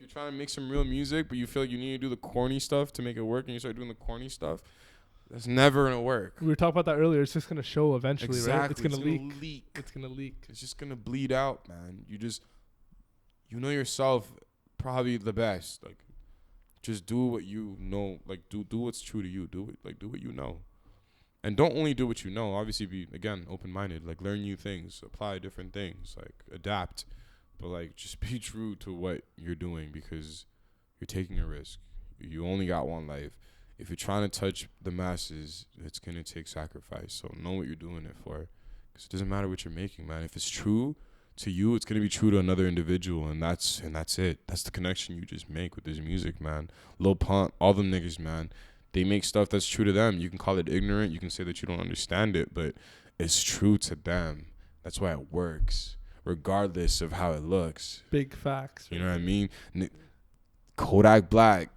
trying to make some real music, but you feel like you need to do the corny stuff to make it work, and you start doing the corny stuff, that's never going to work. We were talking about that earlier. It's just going to show eventually, exactly. Right? It's going to leak. It's going to leak. It's just going to bleed out, man. You know yourself probably the best. Like, just do what you know. Like, do what's true to you. Do what you know. And don't only do what you know. Obviously, be, again, open-minded. Like, learn new things. Apply different things. Like, adapt. But, like, just be true to what you're doing, because you're taking a risk. You only got one life. If you're trying to touch the masses, it's going to take sacrifice. So know what you're doing it for. Because it doesn't matter what you're making, man. If it's true to you, it's going to be true to another individual. And that's it. That's the connection you just make with this music, man. Lil Pump, all them niggas, man. They make stuff that's true to them. You can call it ignorant. You can say that you don't understand it, but it's true to them. That's why it works, regardless of how it looks. Big facts. You know what I mean? Kodak Black.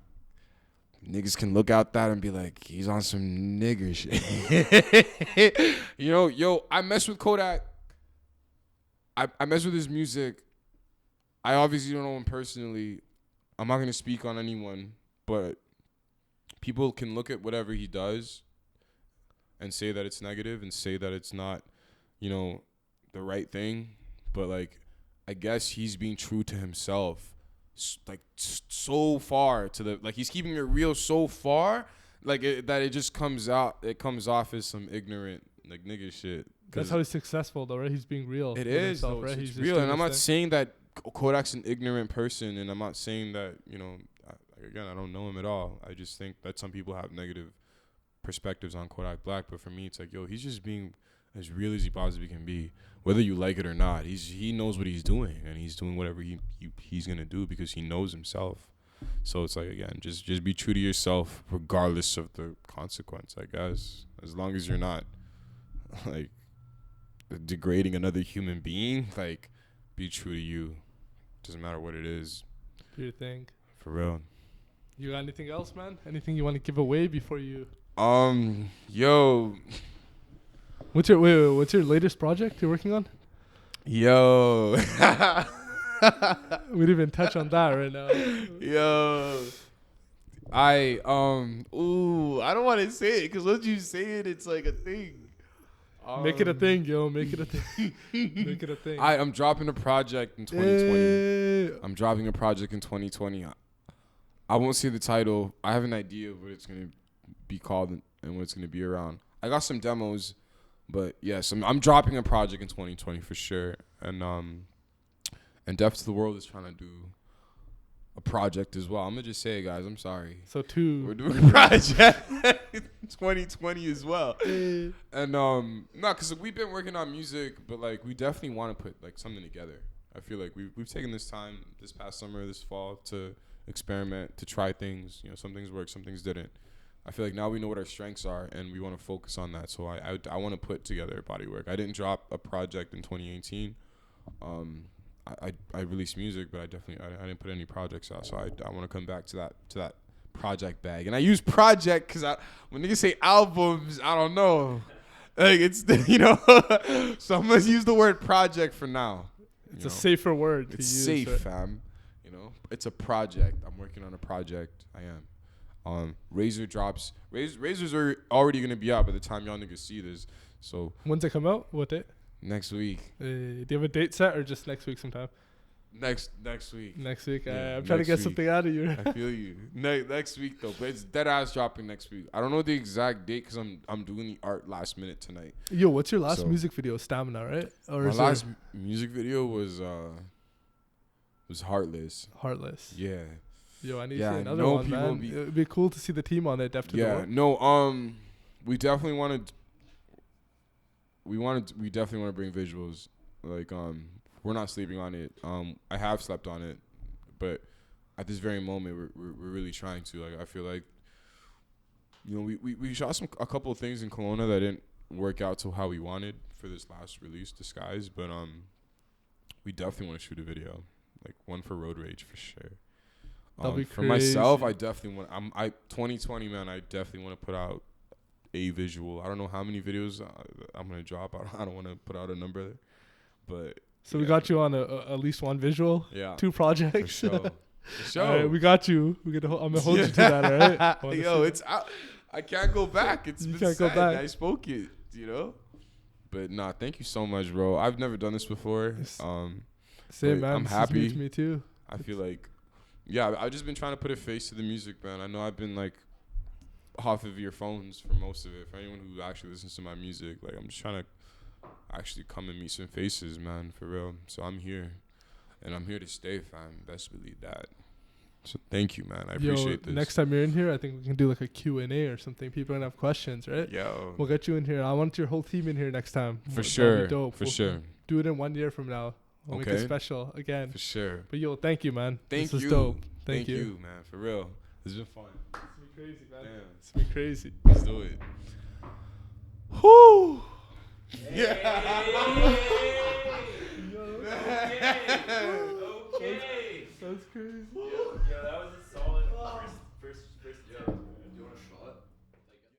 Niggas can look out that and be like, he's on some nigger shit. I mess with Kodak. I mess with his music. I obviously don't know him personally. I'm not going to speak on anyone, but people can look at whatever he does and say that it's negative and say that it's not, the right thing. But, like, I guess he's being true to himself, like, so far to the, like, he's keeping it real so far, like, that it just comes off as some ignorant, like, nigga shit. That's how he's successful, though, right? He's being real. It is, though. Right? He's real. And I'm not saying that Kodak's an ignorant person, and I'm not saying that, again, I don't know him at all. I just think that some people have negative perspectives on Kodak Black. But for me, it's like, he's just being as real as he possibly can be, whether you like it or not. He knows what he's doing, and he's doing whatever he's gonna do because he knows himself. So it's like, again, just be true to yourself, regardless of the consequence. I guess, as long as you're not like degrading another human being, like, be true to you. Doesn't matter what it is. Do your thing. For real. You got anything else, man? Anything you want to give away before you? Yo. What's your latest project you're working on? Yo. We didn't even touch on that right now. Yo. I don't want to say it because once you say it, it's like a thing. Make it a thing, yo. Make it a thing. Make it a thing. I'm dropping a project in 2020. I'm dropping a project in 2020. I won't say the title. I have an idea of what it's going to be called and what it's going to be around. I got some demos, but yes, I'm dropping a project in 2020 for sure. And Deaf to the World is trying to do a project as well. I'm going to just say it, guys. I'm sorry. So we're doing a project in 2020 as well. And because we've been working on music, but like we definitely want to put like something together. I feel like we've taken this time this past summer, this fall to experiment, to try things. Some things worked, some things didn't. I feel like now we know what our strengths are, and we want to focus on that. So I want to put together a body work. I didn't drop a project in 2018. I released music, but I didn't put any projects out. So I want to come back to that project bag. And I use project because when niggas say albums, I don't know. Like it's so I'm gonna use the word project for now. It's a safer word. It's safe, fam. It's a project. I'm working on a project. I am. Razor drops. Razors are already gonna be out by the time y'all niggas see this. So when's it come out? What date? Next week. Do you have a date set or just next week sometime? Next week. Next week. I'm trying to get something out of you. I feel you. Next week though, but it's dead ass dropping next week. I don't know the exact date because I'm doing the art last minute tonight. Yo, what's your last music video? Stamina, right? Or my last music video was Heartless. Heartless. Yeah. Yo, I need to see another one, man. It'd be cool to see the team on it. We definitely wanted. We definitely want to bring visuals. Like we're not sleeping on it. I have slept on it, but at this very moment, we're really trying to. Like, I feel like, we shot a couple of things in Kelowna that didn't work out to how we wanted for this last release, Disguise. But we definitely want to shoot a video, like one for Road Rage for sure. That'll be for crazy. myself, I definitely want. 2020, man. I definitely want to put out a visual. I don't know how many videos I'm gonna drop. I don't want to put out a number there, but. So we got you on at least one visual. Yeah. 2 projects. For sure. All right, we got you. I'm gonna hold you to that. All right. Yo, it's out. I can't go back. You can't go back. I spoke it. But nah, thank you so much, bro. I've never done this before. Same, man. I'm happy. This is new to me too. I feel like, I've just been trying to put a face to the music, man. I know I've been like off of your phones for most of it. For anyone who actually listens to my music, like I'm just trying to actually come and meet some faces, man, for real. So I'm here, and I'm here to stay, fam. Best believe that. So thank you, man. I appreciate this. Next time you're in here, I think we can do like a Q&A or something. People are gonna have questions, right? Yo, we'll get you in here. I want your whole team in here next time. For sure. Dope. For sure. Do it in 1 year from now. We'll make it special again. For sure. But yo, thank you, man. This is dope. Thank you, man. For real. This has been fun. It's been crazy, man. Damn. It's been crazy. Let's do it. Whoo! Yeah. Okay. That's crazy. Yo, that was a solid first joke.